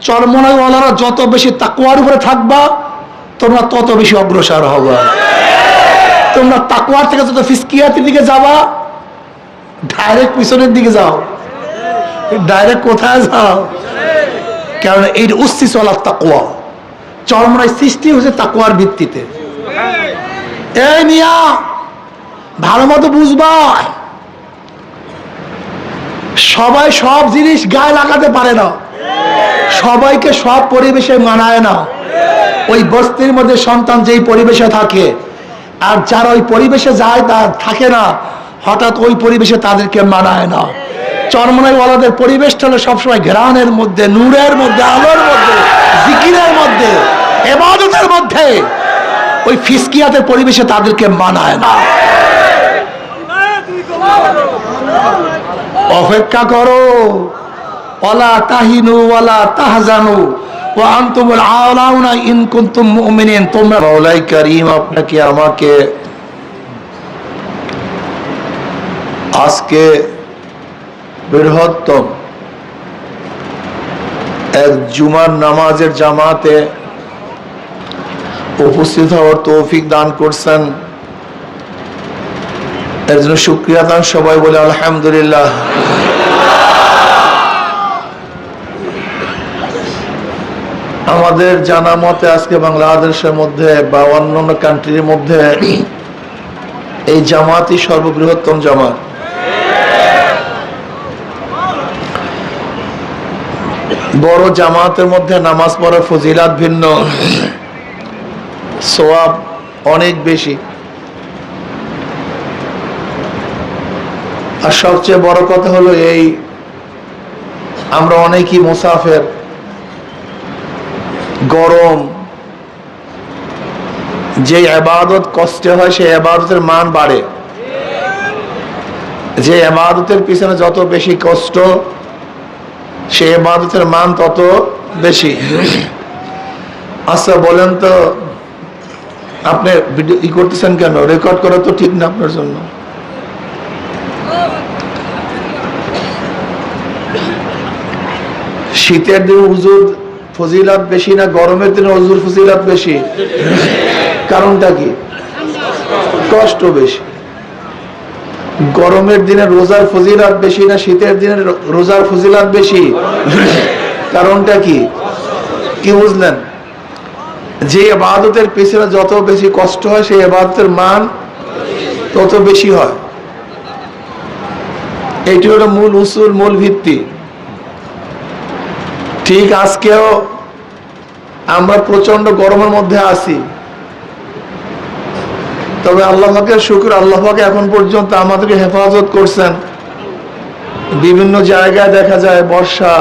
চরমনাইওয়ালারা যত বেশি তাকওয়ার উপরে থাকবা তোমরা তত বেশি অগ্রসর হবা। তোমরা তাকওয়ার থেকে যত ফিসকিয়াতের দিকে যাবা, ডাইরেক্ট পিছনের দিকে যাও। ডাইরেক্ট কোথায় যাও? কারণ এই উস্তি চলার তাকওয়া, চরমনাই সৃষ্টি হচ্ছে তাকওয়ার ভিত্তিতে। এই মিয়া ভালো মতো বুঝবা, সবাই সব জিনিস গায়ে লাগাতে পারে না, সবাইকে সব পরিবেশে মানায় না। ওই বস্তির মধ্যে সন্তান যেই পরিবেশে থাকে, আর যারা ওই পরিবেশে যায় তা থাকে না, হঠাৎ ওই পরিবেশে তাদেরকে মানায় না। চরমনাইওয়ালাদের পরিবেশটা হলো সবসময় ঘ্রাণের মধ্যে, নূরের মধ্যে, আলোর মধ্যে, জিকিরের মধ্যে, ইবাদতের মধ্যে। ওই ফিসকিয়াতের পরিবেশে তাদেরকে মানায় না। অপেক্ষা করো, ওয়ালা তাহিনু ওয়ালা তাহজানু ওয়া আনতুমুল আলাউনা ইন কুনতুম মুমিনিন। তোমরা মাওলাই কারীম আপনাকে আমাকে আজকে বৃহত্তম এক জুমার নামাজের জামাতে উপস্থিত হওয়ার তৌফিক দান করছেন, এর জন্য শুকরিয়া দান। সবাই বলে আলহামদুলিল্লাহ। আমাদের জানা মতে আজকে বাংলাদেশের মধ্যে বা অন্যান্য কান্ট্রির মধ্যে এই জামাতই সর্ববৃহত্তম জামাত। বড় জামাতের মধ্যে নামাজ পড়ার ফজিলাত ভিন্ন, সওয়াব অনেক বেশি। আর সবচেয়ে বড় কথা হলো এই, আমরা অনেকেই মুসাফির, গরম, যে ইবাদত কষ্টে হয় সেই ইবাদতের মান বাড়ে। যে ইবাদতের পিছনে যত বেশি কষ্ট, সেই ইবাদতের মান তত বেশি। আচ্ছা বলেন তো, আপনি ভিডিও করতেছেন কেন? রেকর্ড করা তো ঠিক না আপনার জন্য। শীতের দিনে হুজুর ফজিলাত বেশি না গরমের দিনে হুজুর ফজিলাত বেশি? কারণটা কি? কষ্ট বেশি। গরমের দিনে রোজার ফজিলাত বেশি না শীতের দিনে রোজার ফজিলাত বেশি? কারণটা কি? কি বুঝলেন? যে ইবাদতের পিছনে যত বেশি কষ্ট হয় সেই ইবাদতের মান তত বেশি হয়। এটি হলো মূল উসুল, মূল ভিত্তি। ঠিক আজকেও আমরা প্রচন্ড গরমের মধ্যে আছি, তবে আল্লাহ পাকের শুকর, আল্লাহ পাক এখন পর্যন্ত আমাদেরকে হেফাজত করছেন। বিভিন্ন জায়গায় দেখা যায় বর্ষা,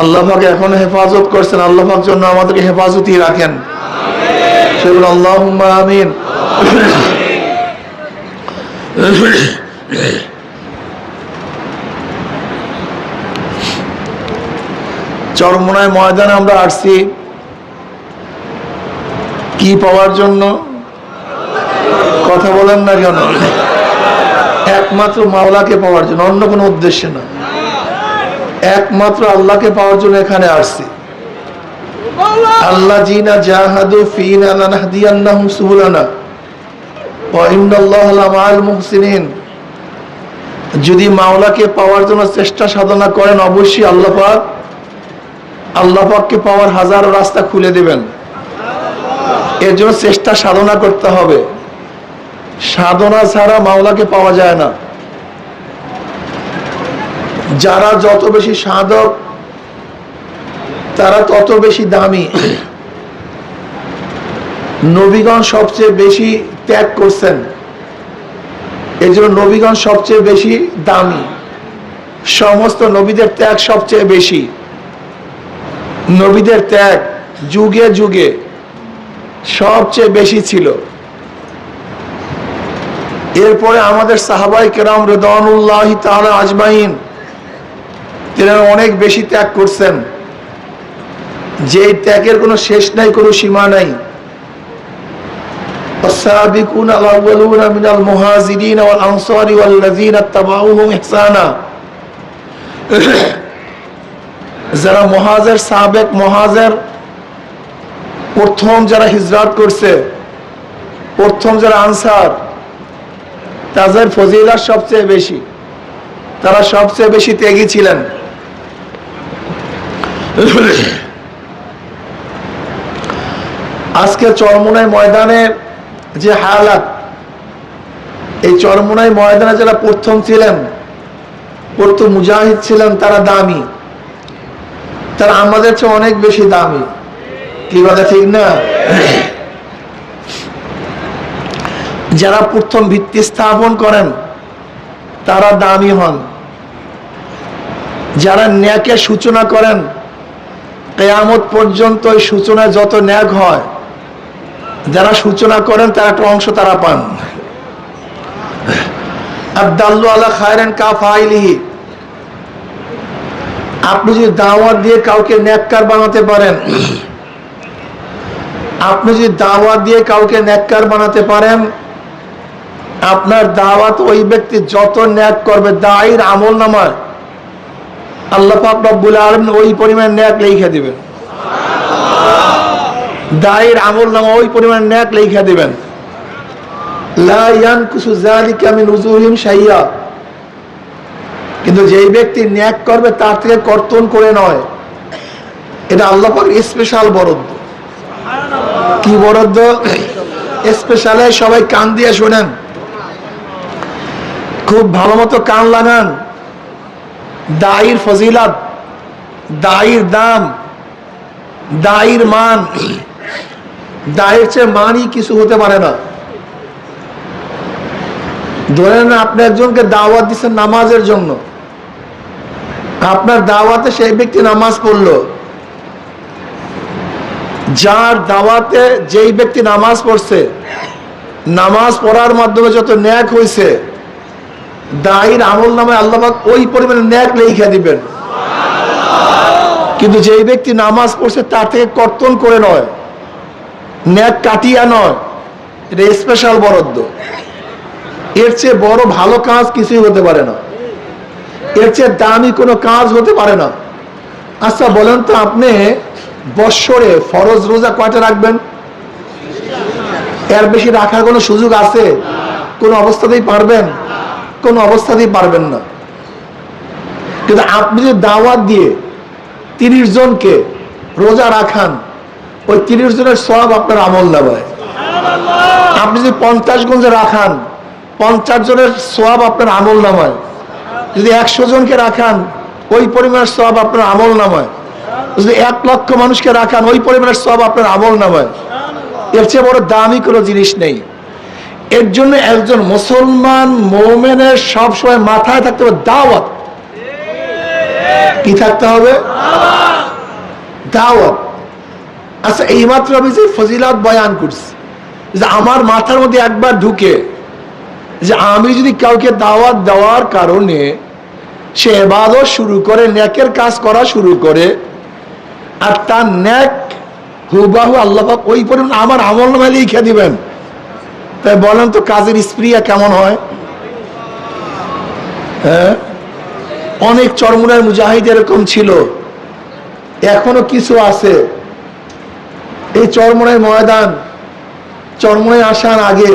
আল্লাহ পাক এখন হেফাজত করছেন। আল্লাহ পাক জন্য আমাদেরকে হেফাজতই রাখেন, সেগুলো আল্লাহুম্মা আমিন। চরমনাই ময়দানে আমরা আসছি কি পাওয়ার জন্য? কথা বলেন না কেন? একমাত্র মাওলাকে পাওয়ার জন্য, অন্য কোনো উদ্দেশ্যে না। একমাত্র আল্লাহকে পাওয়ার জন্য এখানে আসছি। আল্লাযীনা জাহাদু ফীনা লানাহদিয়ান্নাহুম সুবুলানা ওয়া ইন্নাল্লাহা লামাআল মুহসিনিন। যদি মাওলাকে পাওয়ার জন্য চেষ্টা সাধনা করেন, অবশ্যই আল্লাহ পাককে পাওয়ার হাজারো রাস্তা খুলে দেবেন। এর জন্য চেষ্টা সাধনা করতে হবে। সাধনা ছাড়া মাওলাকে পাওয়া যায় না। যারা যত বেশি সাধক তারা তত বেশি দামি। নবীগণ সবচেয়ে বেশি ত্যাগ করছেন, এই জন্য নবীগণ সবচেয়ে বেশি দামি। সমস্ত নবীদের ত্যাগ সবচেয়ে বেশি। নবীদের ত্যাগ যুগে যুগে সবচেয়ে বেশি ছিল। এরপরে আমাদের সাহাবায়ে কেরাম রিদওয়ানুল্লাহি তাআলা আজমাইন, তারা অনেক বেশি ত্যাগ করছেন, যে ত্যাগের কোনো শেষ নাই, কোনো সীমা নাই। والسابقون الأولون من المهاجرين والأنصار والذين اتبعوهم إحسانا যারা মুহাজির, সাবেক মুহাজির, প্রথম যারা হিজরত করছে, প্রথম যারা আনসার, তাদের ফজিলত সবচেয়ে বেশি, তারা সবচেয়ে বেশি ত্যাগী ছিলেন। আজকে চরমোনাই ময়দানের যে হালাত, এই চরমোনাই ময়দানে যারা প্রথম ছিলেন, প্রথম মুজাহিদ ছিলেন, তারা দামি, তারা আমাদের চেয়ে অনেক বেশি দামি। কি কথা ঠিক না? যারা প্রথম ভিত্তি স্থাপন করেন তারা দামি হন। যারা ন্যাকের সূচনা করেন, কিয়ামত পর্যন্ত ওই সূচনায় যত ন্যাক হয়, যারা সূচনা করেন তার একটা অংশ তারা পান। আদ-দাল্লু আলা খায়রিন কাফাইলিহি। আপনি যদি দাওয়াত দিয়ে কাউকে নেককার বানাতে পারেন, আপনি যদি দাওয়াত দিয়ে কাউকে নেককার বানাতে পারেন, আপনার দাওয়াত ওই ব্যক্তি যত ন্যাক করবে, দায়ীর আমল নামায় আল্লাহ পাক রব্বুল আলামিন ওই পরিমাণ ন্যাক লিখে দিবেন। দায়ীর আমল নামা ওই পরিমাণ ন্যাক লিখে দিবেন। লা ইয়ানকুসু যালিকা মিন উজুরিহিম শাইয়া। কিন্তু যেই ব্যক্তি ন্যাক করবে তার থেকে কর্তন করে নয়, এটা আল্লাহ পাক স্পেশাল বরাদ্দ। কি বরাদ্দ? স্পেশালে সবাই কান দিয়ে শোনেন, খুব ভালো মতো কান লাগান। দায়ীর ফজিলত, দায়ীর দাম, দায়ীর মান, দায়ের চেয়ে মানই কিছু হতে পারে না। ধরেন আপনি একজনকে দাওয়াত দিচ্ছেন নামাজের জন্য, আপনার দাওয়াতে সেই ব্যক্তি নামাজ পড়লো, যার দাওয়াতে যেই ব্যক্তি নামাজ পড়ছে, নামাজ পড়ার মাধ্যমে যত ন্যাক হয়েছে, দায়ীর আমল নামে আল্লাহ পাক ওই পরিমাণে ন্যাক লিখে দিবেন। কিন্তু যেই ব্যক্তি নামাজ পড়ছে তার থেকে কর্তন করে নয়, ন্যাক কাটিয়া নয়, এটা স্পেশাল বরাদ্দ। এর চেয়ে বড় ভালো কাজ কিছুই হতে পারে না, এর চেয়ে দামি কোনো কাজ হতে পারে না। আচ্ছা বলেন তো, আপনি বৎসরে ফরজ রোজা কয়টা রাখবেন? এর বেশি রাখার কোনো সুযোগ আছে? কোনো অবস্থাতেই পারবেন? কোনো অবস্থাতেই পারবেন না। কিন্তু আপনি যদি দাওয়াত দিয়ে 30 জনকে রোজা রাখান, ওই 30 জনের সওয়াব আপনার আমল নামায়। আপনি যদি 50 গঞ্জে রাখান, 50 জনের সওয়াব আপনার আমল নামায়। যদি 100 জনকে রাখান, ওই পরিমাণের সওয়াব আপনার আমল নামায়। যদি 1 লক্ষ মানুষকে রাখান, ওই পরিমাণের সওয়াব আপনার আমল নামায়। এর চেয়ে বড় দামি কোনো জিনিস নেই। এর জন্য একজন মুসলমান মুমিনের সবসময় মাথায় থাকতে হবে দাওয়াত। কি থাকতে হবে? দাওয়াত। আচ্ছা, এইমাত্র আমি যে ফজিলত বয়ান করছি, যে আমার মাথার মধ্যে একবার ঢুকে যে আমি যদি কাউকে দাওয়াত দেওয়ার কারণে সে ইবাদত শুরু করে, নেকের কাজ করা শুরু করে, আর তার নেক হুবাহু আল্লাহ পাক ওই পরিমাণ আমার আমল নামায় লিখে দিবেন, তাই বলেন তো কাজের স্প্রিয়া কেমন হয়? হ্যাঁ, অনেক চরমোনাই মুজাহিদ এরকম ছিল, এখনো কিছু আছে। এই চরমোনাই ময়দান, চরমোনাই আসার আগে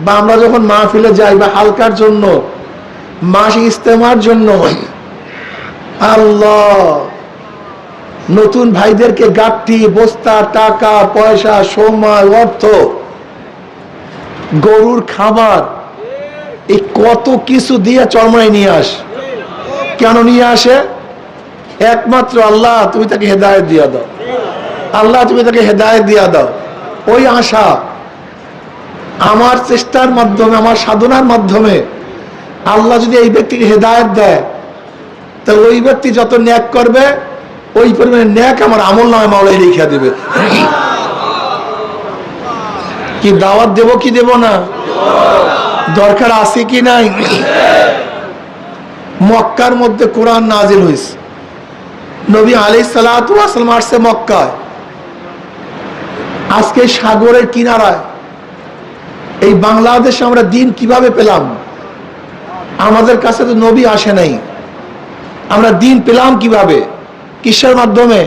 বা আমরা যখন মাহফিলে যাই বা হালকার জন্য, মাসিক ইজতেমার জন্য, আল্লাহ নতুন ভাইদেরকে গাঠি, বস্তা, টাকা পয়সা, সময়, অর্থ, গরুর খাবার, এই কত কিছু দিয়ে চরমোনাই নিয়ে আস। কেন নিয়ে আসে? একমাত্র আল্লাহ তুমি তাকে হেদায়েত দিয়া দাও, আল্লাহ তুমি তাকে হেদায়েত দিয়া দাও। ওই আশা, আমার চেষ্টার মাধ্যমে, আমার সাধনার মাধ্যমে আল্লাহ যদি এই ব্যক্তিকে হেদায়েত দেয়, তো ওই ব্যক্তি যত ন্যাক করবে ওই পরিমাণে ন্যাক আমার আমল নামে মাওলাই লিখে দিবে। কি দাওয়াত দেব কি দেব না? দরকার আছে কি নাই? মক্কার মধ্যে কোরআন নাজিল হয়েছে, নবী আলাইহিস সালাতু ওয়াস সালাম আসছে মক্কায়। আজকে সাগরের কিনারায় এই বাংলাদেশে আমরা দিন কিভাবে পেলাম? আমাদের কাছে তো নবী আসে নাই, আমরা দিন পেলাম কিভাবে? কিসের মাধ্যমে?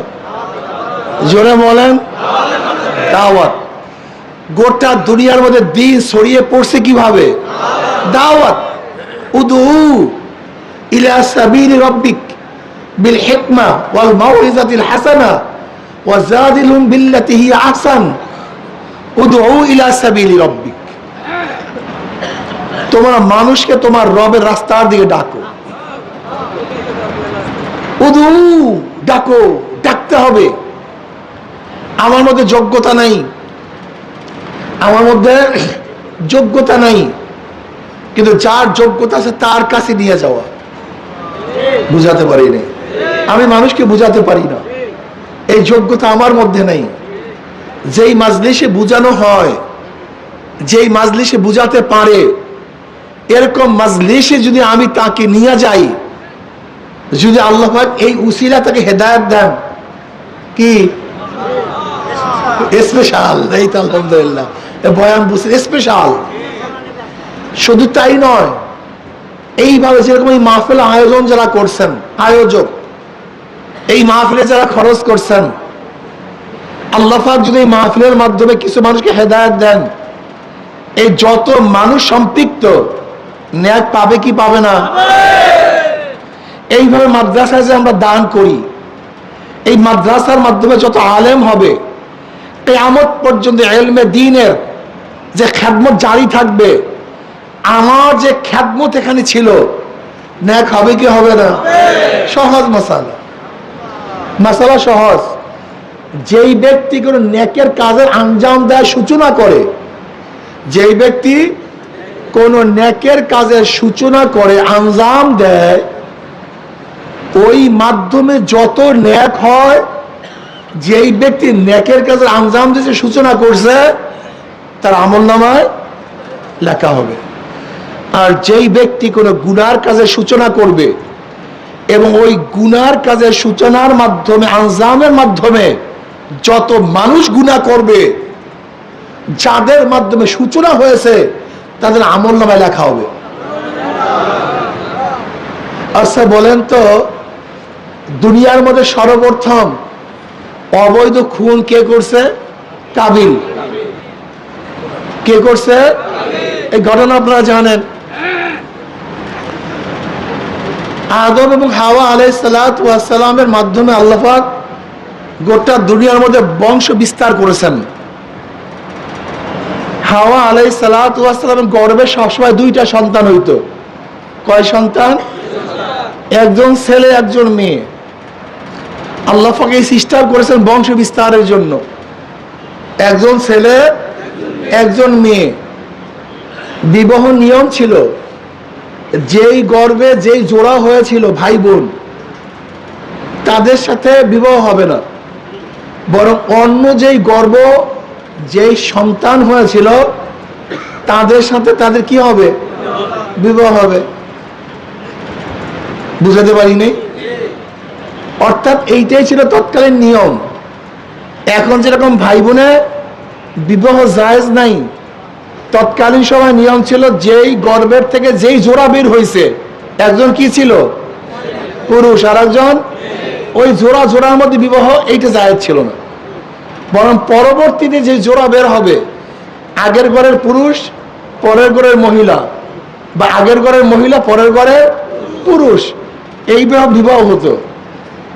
জোরে বলেন, দাওয়াত। গোটা দুনিয়ার মধ্যে দিন ছড়িয়ে পড়ছে কিভাবে? দাওয়াত। উদউ ইলা সাবিলি রাব্বিক বিল হিকমা ওয়াল মাউইযাতিল হাসানা ওয়াজাদিলহুম বিল্লাতি হিয়া আহসান। উদউ ইলা সাবিলি রাব্বিক, তোমরা মানুষকে তোমার রবের রাস্তার দিকে ডাকো। উদউ, ডাকো, ডাকতে হবে। আমার মধ্যে যোগ্যতা নাই, আমার মধ্যে যোগ্যতা নাই, কিন্তু যার যোগ্যতা আছে তার কাছে নিয়ে যাওয়া। বুঝাতে পারি না, আমি মানুষকে বুঝাতে পারি না, এই যোগ্যতা আমার মধ্যে নেই। যেই মাজলিসে বুঝানো হয়, যেই মাজলিসে বুঝাতে পারে, এরকম মাজলিসে যদি আমি তাকে নিয়ে যাই, যদি আল্লাহ পাক এই উসিলা তাকে হেদায়েত দেন, কি স্পেশাল। এই তো আলহামদুলিল্লাহ, বয়ান বুঝছে স্পেশাল। শুধু তাই নয়, এইভাবে যেরকম এই মাহফিল আয়োজন যারা করছেন, আয়োজক, এই মাহফিলে যারা খরচ করছেন, আল্লাহ পাক যদি এই মাহফিলের মাধ্যমে কিছু মানুষকে হেদায়েত দেন, এই যত মানুষ সম্পৃক্ত ন্যায় পাবে কি পাবে না? এইভাবে মাদ্রাসায় যে আমরা দান করি, এই মাদ্রাসার মাধ্যমে যত আলেম হবে, কিয়ামত পর্যন্ত ইলমে দ্বীনের যে খেদমত জারি থাকবে। আমার যে খেদমত এখানে ছিল, ন্যাক হবে কি হবে না? সহজ মাসালা, মাসালা সহজ। যেই ব্যক্তি কোনো নেকের কাজের আঞ্জাম দেয়, সূচনা করে, যেই ব্যক্তি কোন নেকের কাজের সূচনা করে, আঞ্জাম দেয়, ওই মাধ্যমে যত নেক হয়, যেই ব্যক্তি নেকের কাজের আঞ্জাম দিয়েছে, সূচনা করছে, তার আমলনামায় লেখা হবে। আর যেই ব্যক্তি কোনো গুনার কাজের সূচনা করবে এবং ওই গুনার কাজের সূচনার মাধ্যমে, আঞ্জামের মাধ্যমে যত মানুষ গুনাহ করবে, যাদের মাধ্যমে সূচনা হয়েছে, তাদের আমলনামায় লেখা হবে। আচ্ছা বলেন তো, দুনিয়ার মধ্যে সর্বপ্রথম অবৈধ খুন কে করছে? কাবিল। কে করছে? এই ঘটনা আপনারা জানেন। আদম এবং হাওয়া আলাইহিস সালাতু ওয়াস সালামের মাধ্যমে আল্লাহ পাক গোটা দুনিয়ার মধ্যে বংশ বিস্তার করেছেন। হাওয়া আলাইহিস সালাতু ওয়াস সালামের গর্ভে সবসময় দুইটা সন্তান হইতো। কয় সন্তান? একজন ছেলে, একজন মেয়ে। আল্লাহ পাক এই সিস্টেম করেছেন বংশ বিস্তারের জন্য। একজন ছেলে, একজন মেয়ে। বিবাহ নিয়ম ছিল, যেই গর্ভে যেই জোড়া হয়েছিল ভাই বোন, তাদের সাথে বিবাহ হবে না, বরং অন্য যেই গর্ভ, যেই সন্তান হয়েছিল, তাদের সাথে তাদের কি হবে? বিবাহ হবে। বুঝাতে পারিনি? অর্থাৎ এইটাই ছিল তৎকালীন নিয়ম। এখন যেরকম ভাই বোনে বিবাহ জায়েজ নাই, তৎকালীন সময় নিয়ম ছিল, যেই গর্ভের থেকে যেই জোড়া বের হয়েছে, একজন কি ছিল? পুরুষ, আর একজন, ওই জোড়ার মধ্যে বিবাহ, এইটা জায়েজ ছিল না। বরং পরবর্তীতে যে জোড়া বের হবে, আগের ঘরের পুরুষ, পরের ঘরের মহিলা, বা আগের ঘরের মহিলা, পরের ঘরের পুরুষ, এইভাবে বিবাহ হতো।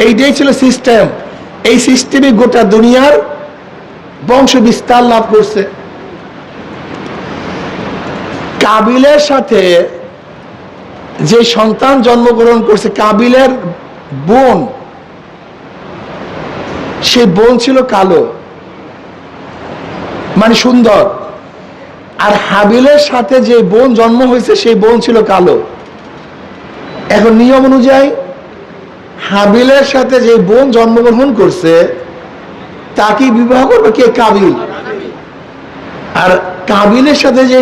এইটাই ছিল সিস্টেম। এই সিস্টেমে গোটা দুনিয়ার বংশ বিস্তার লাভ করছে। কাবিলের সাথে যে সন্তান জন্মগ্রহণ করছে, কাবিলের বোন, সে বোন ছিল কালো, মানে সুন্দর। আর হাবিলের সাথে যে বোন জন্ম হয়েছে, সেই বোন ছিল কালো। এখন নিয়ম অনুযায়ী হাবিলের সাথে যে বোন জন্মগ্রহণ করছে, তাকে বিবাহ করবে কে? কাবিল। আর কাবিলের সাথে যে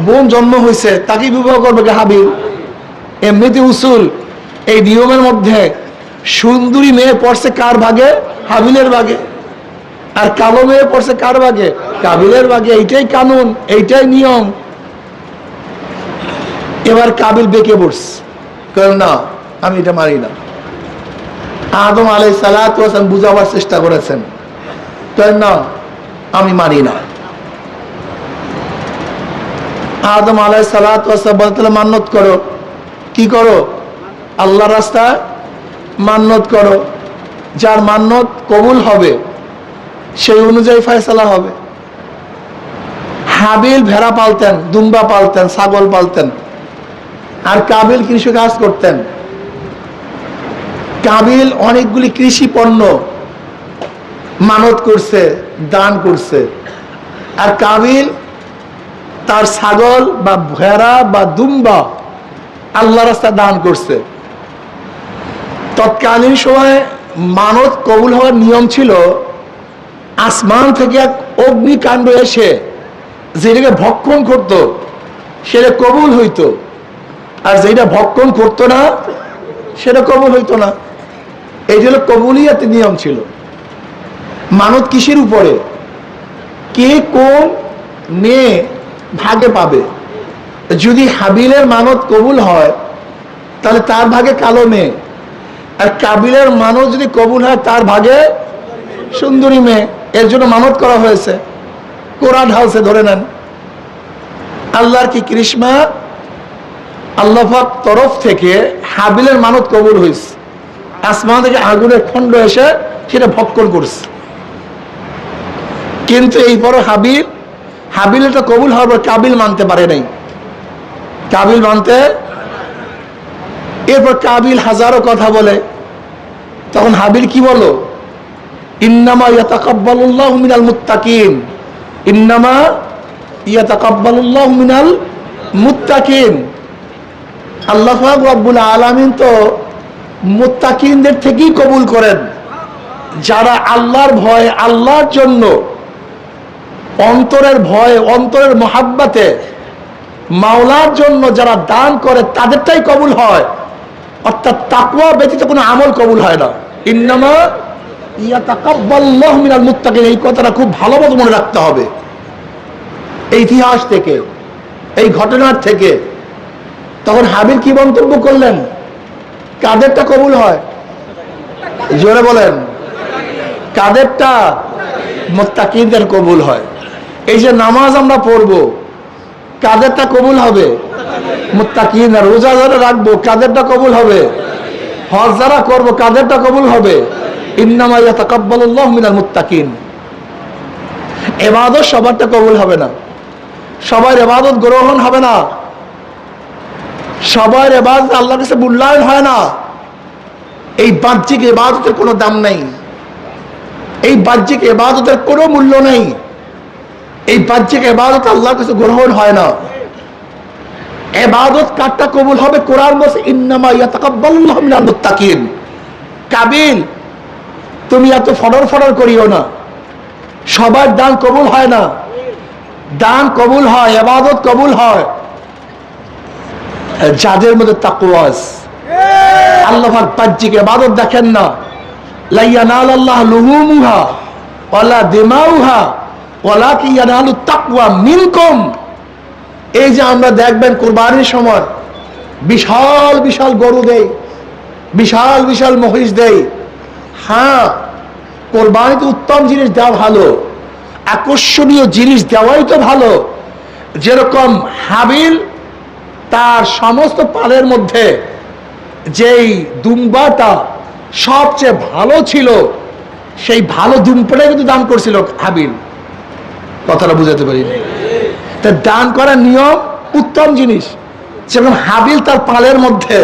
বোন জন্ম হয়েছে, তাকে বিবাহ করবে কে? হাবিল। এমনিতে উসুল, এই নিয়মের মধ্যে সুন্দরী মেয়ে পড়ছে কার ভাগে? হাবিলের ভাগে। আর কালো মেয়ে পড়ছে কার ভাগে? কাবিলের ভাগে। এইটাই কানুন, এইটাই নিয়ম। এবার কাবিল বেঁকে পড়ছে, কারণ না, আমি এটা মানি না। আদম আলাইহিস সালাতু ওয়াস সালাম বুঝাবার চেষ্টা করেছেন, তাই না আমি মানি না। আদম আলাইহিস সালাতু ওয়াস সালাম বলতে মান্নত করো, কি করো? আল্লাহর রাস্তায় মান্নত করো, যার মান্নত কবুল হবে সেই অনুযায়ী ফয়সালা হবে। হাবিল ভেড়া পালতেন, দুম্বা পালতেন, ছাগল পালতেন, আর কাবিল কৃষি কাজ করতেন। কাবিল অনেকগুলি কৃষি পণ্য মানত করছে, দান করছে, আর কাবিল তার ছাগল বা ভেড়া বা দুম্বা আল্লাহ রাস্তায় দান করছে। তৎকালীন সময়ে মানত কবুল হওয়ার নিয়ম ছিল, আসমান থেকে এক অগ্নিকাণ্ড এসে যেটাকে ভক্ষণ করত সেটা কবুল হইতো, আর যেটা ভক্ষণ করতো না সেটা কবুল হইতো না। এই হলো কবুলিয়াতের নিয়ম ছিল। মানত কিসের উপরে? কে কোন মেয়ে ভাগে পাবে। যদি হাবিলের মানত কবুল হয় তাহলে তার ভাগে কালো মেয়ে, আর কাবিলের মানত যদি কবুল হয় তার ভাগে সুন্দরী মেয়ে। এর জন্য মানত করা হয়েছে, কোরআন ঢালছে, ধরে নেন। আল্লাহর কি কৃষ্ণা, আল্লাহ পাক তরফ থেকে হাবিলের মানত কবুল হয়েছে, আসমান থেকে আগুনের খণ্ড এসে সেটা ভক্ষণ করছে। কিন্তু এই পর হাবিল এটা কবুল হওয়ার পর কাবিল মানতে পারে নাই, কাবিল মানতে। এরপর কাবিল হাজারো কথা বলে, তখন হাবিল কি বলো? ইন্নামা ইয়াতাকাব্বালুল্লাহু মিনাল মুত্তাকিন, ইন্নামা ইয়াতাকাব্বালুল্লাহু মিনাল মুত্তাকিন। আল্লাহ পাক রব্বুল আলামিন তো মুত্তাকিনদের থেকেই কবুল করেন, যারা আল্লাহর ভয়, আল্লাহর জন্য অন্তরের ভয়, অন্তরের মহাব্বতে মাওলার জন্য যারা দান করে তাদেরটাই কবুল হয়। অর্থাৎ তাকওয়া ব্যতীত কোনো আমল কবুল হয় না। ইন্নামা ইয়াতাকাব্বালুল্লাহু মিনাল মুত্তাকিন, এই কথাটা খুব ভালোমতো মনে রাখতে হবে। এই ইতিহাস থেকে, এই ঘটনার থেকে তখন হাবিল কি মন্তব্য করলেন? কাদেরটা কবুল হয়? জোরে বলেন, কাদেরটা? মুত্তাকিনদের কবুল হয়। এই যে নামাজ আমরা পড়বো, কাদেরটা কবুল হবে? মুত্তাকিন। রোজা যারা রাখবো, কাদেরটা কবুল হবে? হজ যারা করবো, কাদেরটা কবুল হবে? ইন্নামা ইয়াতাকাব্বালুল্লাহু মিনাল মুত্তাকিন। ইবাদত সবারটা কবুল হবে না, সবার ইবাদত গ্রহণ হবে না, সবার ইবাদত আল্লাহর কাছে মূল্যায়ন হয় না। এই বাহ্যিক ইবাদতের কোনো দাম নেই, এই বাহ্যিক ইবাদতের কোনো মূল্য নেই, এই বাহ্যিক ইবাদত আল্লাহর কাছে গ্রহণ হয় না। ইবাদত কারটা কবুল হবে? কোরআন বলছে ইন্নামা ইয়াতাকাব্বালুল্লাহু মিনাল মুত্তাকিন। কাবিল, তুমি এত ফডর করিও না, সবার দান কবুল হয় না। দান কবুল হয়, ইবাদত কবুল হয় যাদের মধ্যে তাকওয়া আছে। আল্লাহ পাক বাহ্যিক ইবাদত দেখেন না। লা ইয়ানালাল্লাহু লুহুমুহা ওয়ালা দিমাউহা ওয়ালাকিন ইয়ানালুত তাকওয়া মিনকুম। এই যে আমরা দেখবেন কুরবানির সময় বিশাল বিশাল গরু দেই, বিশাল বিশাল মহিষ দেই। হ্যাঁ, কোরবানিতে উত্তম জিনিস দেওয়া ভালো, আকর্ষণীয় জিনিস দেওয়াই তো ভালো। যেরকম হাবিল তার সমস্ত পালের মধ্যে যেই দুম্বাটা সবচেয়ে ভালো ছিল, সেই ভালো দুম্বাটাই কিন্তু দান করছিল হাবিল। কথাটা বুঝাতে পারি? তা দান করার নিয়ম উত্তম জিনিস। যেরকম হাবিল তার পালের মধ্যে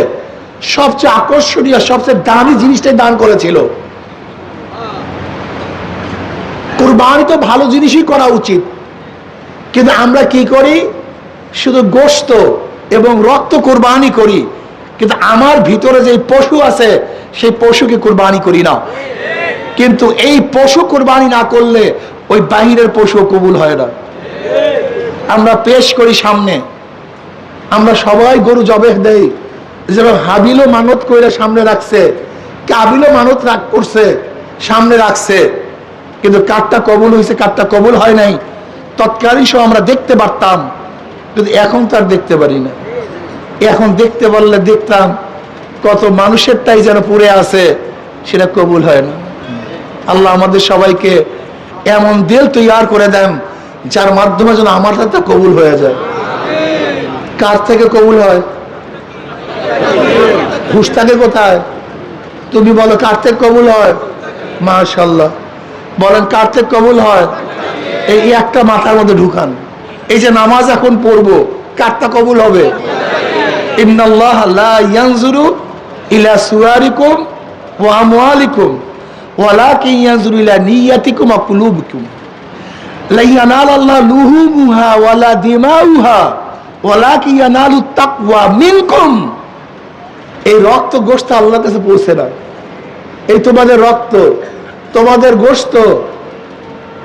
সবচেয়ে আকর্ষণীয়, সবচেয়ে দামি জিনিসটাই দান করেছিল। কুরবানি তো ভালো জিনিসই করা উচিত, কিন্তু আমরা কি করি? শুধু গোশত এবং রক্ত কুরবানি করি, কিন্তু আমার ভিতরে যে পশু আছে সেই পশুকে কুরবানি করি না। কিন্তু এই পশু কুরবানি না করলে ওই বাহিরের পশু কবুল হয় না। আমরা পেশ করি সামনে, আমরা সবাই গরু জবেহ দেই, যেমন হাবিলও মানত করে সামনে রাখছে, কাবিলও মানত করছে সামনে রাখছে, কিন্তু কারটা কবুল হয়েছে কারটা কবুল হয় নাই তৎকালীন সময় আমরা দেখতে পারতাম, কিন্তু এখন তো আর দেখতে পারি না। এখন দেখতে পারলে দেখতাম কত মানুষেরটাই যেন পড়ে আছে, সেটা কবুল হয় না। আল্লাহ আমাদের সবাইকে এমন দিল তৈয়ার করে দেন যার মাধ্যমে যেন আমার হাতে কবুল হয়ে যায়। কার থেকে কবুল হয়? ঘুষ থাকে কোথায়? তুমি বলো কার থেকে কবুল হয়? মাশাআল্লাহ, বলেন কার থেকে কবুল হয়? এই একটা মাথার মধ্যে ঢুকান। এই যে নামাজ এখন পড়বো, কারটা কবুল হবে? ইন্নাল্লাহ লা ইয়ানজুরু ইলা সুওয়ারিকুম ওয়া আমওয়ালিকুম ওয়ালাকিন ইয়ানজুরু ইলা নিয়াতিকুম ওয়া কুলুবিকুম লা ইয়ানালাল্লাহু লুহুমুহা ওয়ালা দিমাউহা ওয়ালাকিন ইয়ানালুত তাকওয়া মিনকুম। এই রক্ত গোশত আল্লাহর কাছে পৌঁছে না। এই তোমাদের রক্ত, তোমাদের গোশত,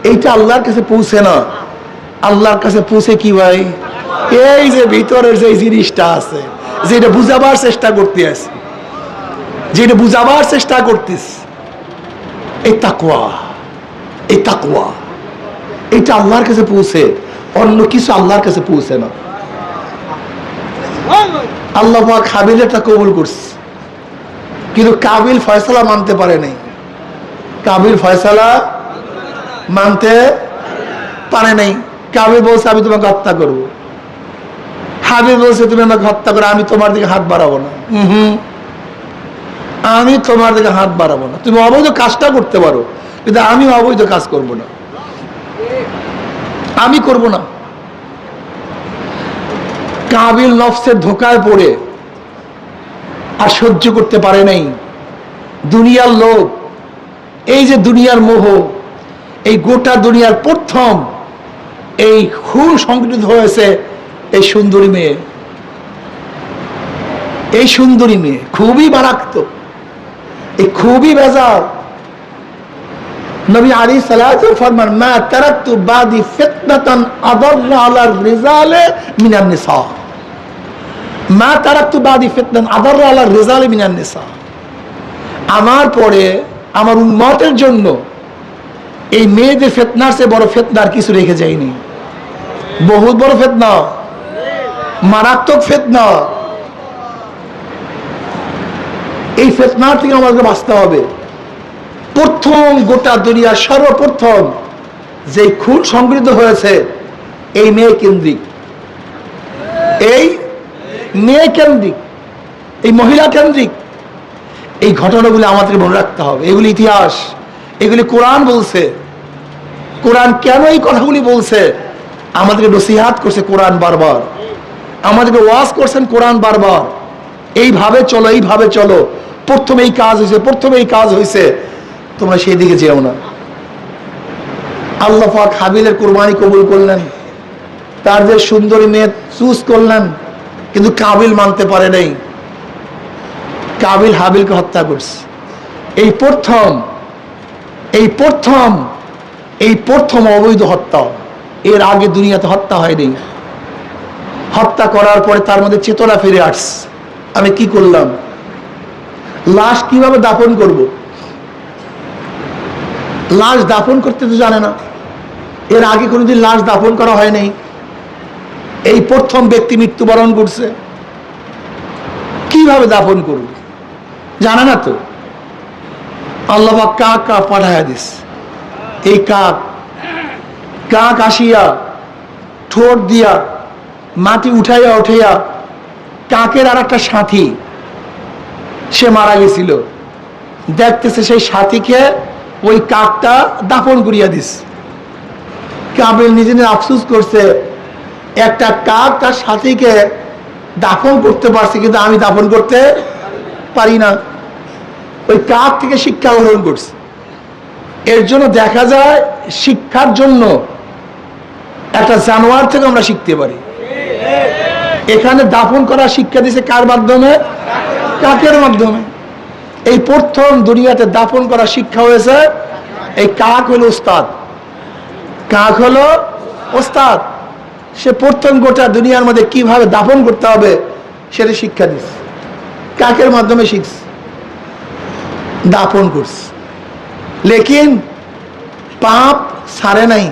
এইটা আল্লাহর কাছে পৌঁছে না। আল্লাহর কাছে পৌঁছে কি ভাই? এই যে ভিতরের যে জিনিসটা আছে, যেটা বুঝাবার চেষ্টা করতে আছে, যেটা বুঝাবার চেষ্টা করতিস, এই তাকওয়া, এই তাকওয়া, এটা আল্লাহর কাছে পৌঁছে, অন্য কিছু আল্লাহর কাছে পৌঁছে না। আল্লাহ পাক হাবিলটা কবুল করছে, কিন্তু কাবিল ফয়সালা মানতে পারে নাই। কাবিল ফয়সালা মানতে পারে নাই। কাবিল বলছে আমি তোমাকে হত্যা করবো। হাবিল বলছে তুমি আমাকে হত্যা করো, আমি তোমার দিকে হাত বাড়াবো না। আমি তোমার দিকে হাত বাড়াবো না। তুমি অবৈধ কাজটা করতে পারো, কিন্তু আমি অবৈধ কাজ করব না, আমি করব না। কাবিল নফসের ধোকায় পড়ে আর সহ্য করতে পারে নাই। দুনিয়ার লোক, এই যে দুনিয়ার মোহ, এই গোটা দুনিয়ার প্রথম এই খুন সংগঠিত হয়েছে এই সুন্দরী মেয়ে। এই সুন্দরী মেয়ে খুবই মারাত্মক, এই খুবই বেজাল। নবী আলাইহিস সালাতু ফরমান মা তারাকতু বাদি ফিতনাতান আদাররা আলা রিজালে মিনান নিসা। মা তারাকতু বাদি ফিতনাতান আদাররা আলা রিজালে মিনান নিসা। আমার পরে আমার উম্মতের জন্য এই মেয়েদের ফিতনার চেয়ে বড় ফিতনার কিছু রেখে যায়নি। বহুত বড় ফিতনা, মারাত্মক ফিতনা। এই ফিতনার থেকে আমাদেরকে বাঁচতে হবে। প্রথম গোটা দুনিয়ার সর্বপ্রথম যে খুন সংগঠিত হয়েছে এই মেয়ে কেন্দ্রিক, এই মেয়ে কেন্দ্রিক, এই মহিলা কেন্দ্রিক। এই ঘটনাগুলি আমাদের মনে রাখতে হবে। এগুলি ইতিহাস, এগুলি কোরআন বলছে। কোরআন কেন এই কথাগুলি বলছে? আমাদেরকে নসিহাত করছে কোরআন বারবার, আমাদেরকে ওয়াজ করছেন কোরআন বারবার। এইভাবে চলো, এইভাবে চলো। প্রথমে এই কাজ হয়েছে, প্রথমে এই কাজ হয়েছে, তোমরা সেই দিকে যেও না। আল্লাহ পাক হাবিলের কুরবানি কবুল করলেন, তার যে সুন্দরী মেয়ে চুজ করলেন, কিন্তু কাবিল মানতে পারে নাই। কাবিল হাবিলকে হত্যা করছে। এই প্রথম, এই প্রথম, এই প্রথম অবৈধ হত্যা। এর আগে দুনিয়াতে হত্যা হয়নি। হত্যা করার পরে তার মধ্যে চেতনা ফিরে আসছে, আমি কি করলাম, লাশ কিভাবে দাফন করব। লাশ দাফন করতে তো জানে না। এর আগে কোনোদিন লাশ দাফন করা হয় নাই। এই প্রথম ব্যক্তি মৃত্যুবরণ করছে, কিভাবে দাফন করব জানে না তো। আল্লাহ পাক কাক কাক পাঠাইয়া দিস। এই কাক, কাক আসিয়া ঠোঁট দিয়া মাটি উঠাইয়া উঠাইয়া, কাকের আর একটা সাথী সে মারা গেছিল, দেখতেছে সেই সাথীকে ওই কাকটা দাফন করিয়া দিস। কাবিল নিজে আফসোস করছে, একটা কাক তার সাথীকে দাফন করতে পারছে, কিন্তু আমি দাফন করতে পারি না। ওই কাক থেকে শিক্ষা গ্রহণ করছে। এর জন্য দেখা যায় শিক্ষার জন্য একটা জানোয়ার থেকে আমরা শিখতে পারি। এখানে দাফন করা শিক্ষা দিয়েছে কার মাধ্যমে? কাকের মাধ্যমে। এই প্রথম দুনিয়াতে দাফন করা শিক্ষা হয়েছে এই কাক হলো ওস্তাদ। কাক হলো ওস্তাদ। সে প্রথম গোটা দুনিয়ার মধ্যে কিভাবে দাফন করতে হবে সেটা শিক্ষা দিচ্ছে, কাকের মাধ্যমে শিখছে, দাফন করছে। লেকিন পাপ ছাড়ে নাই।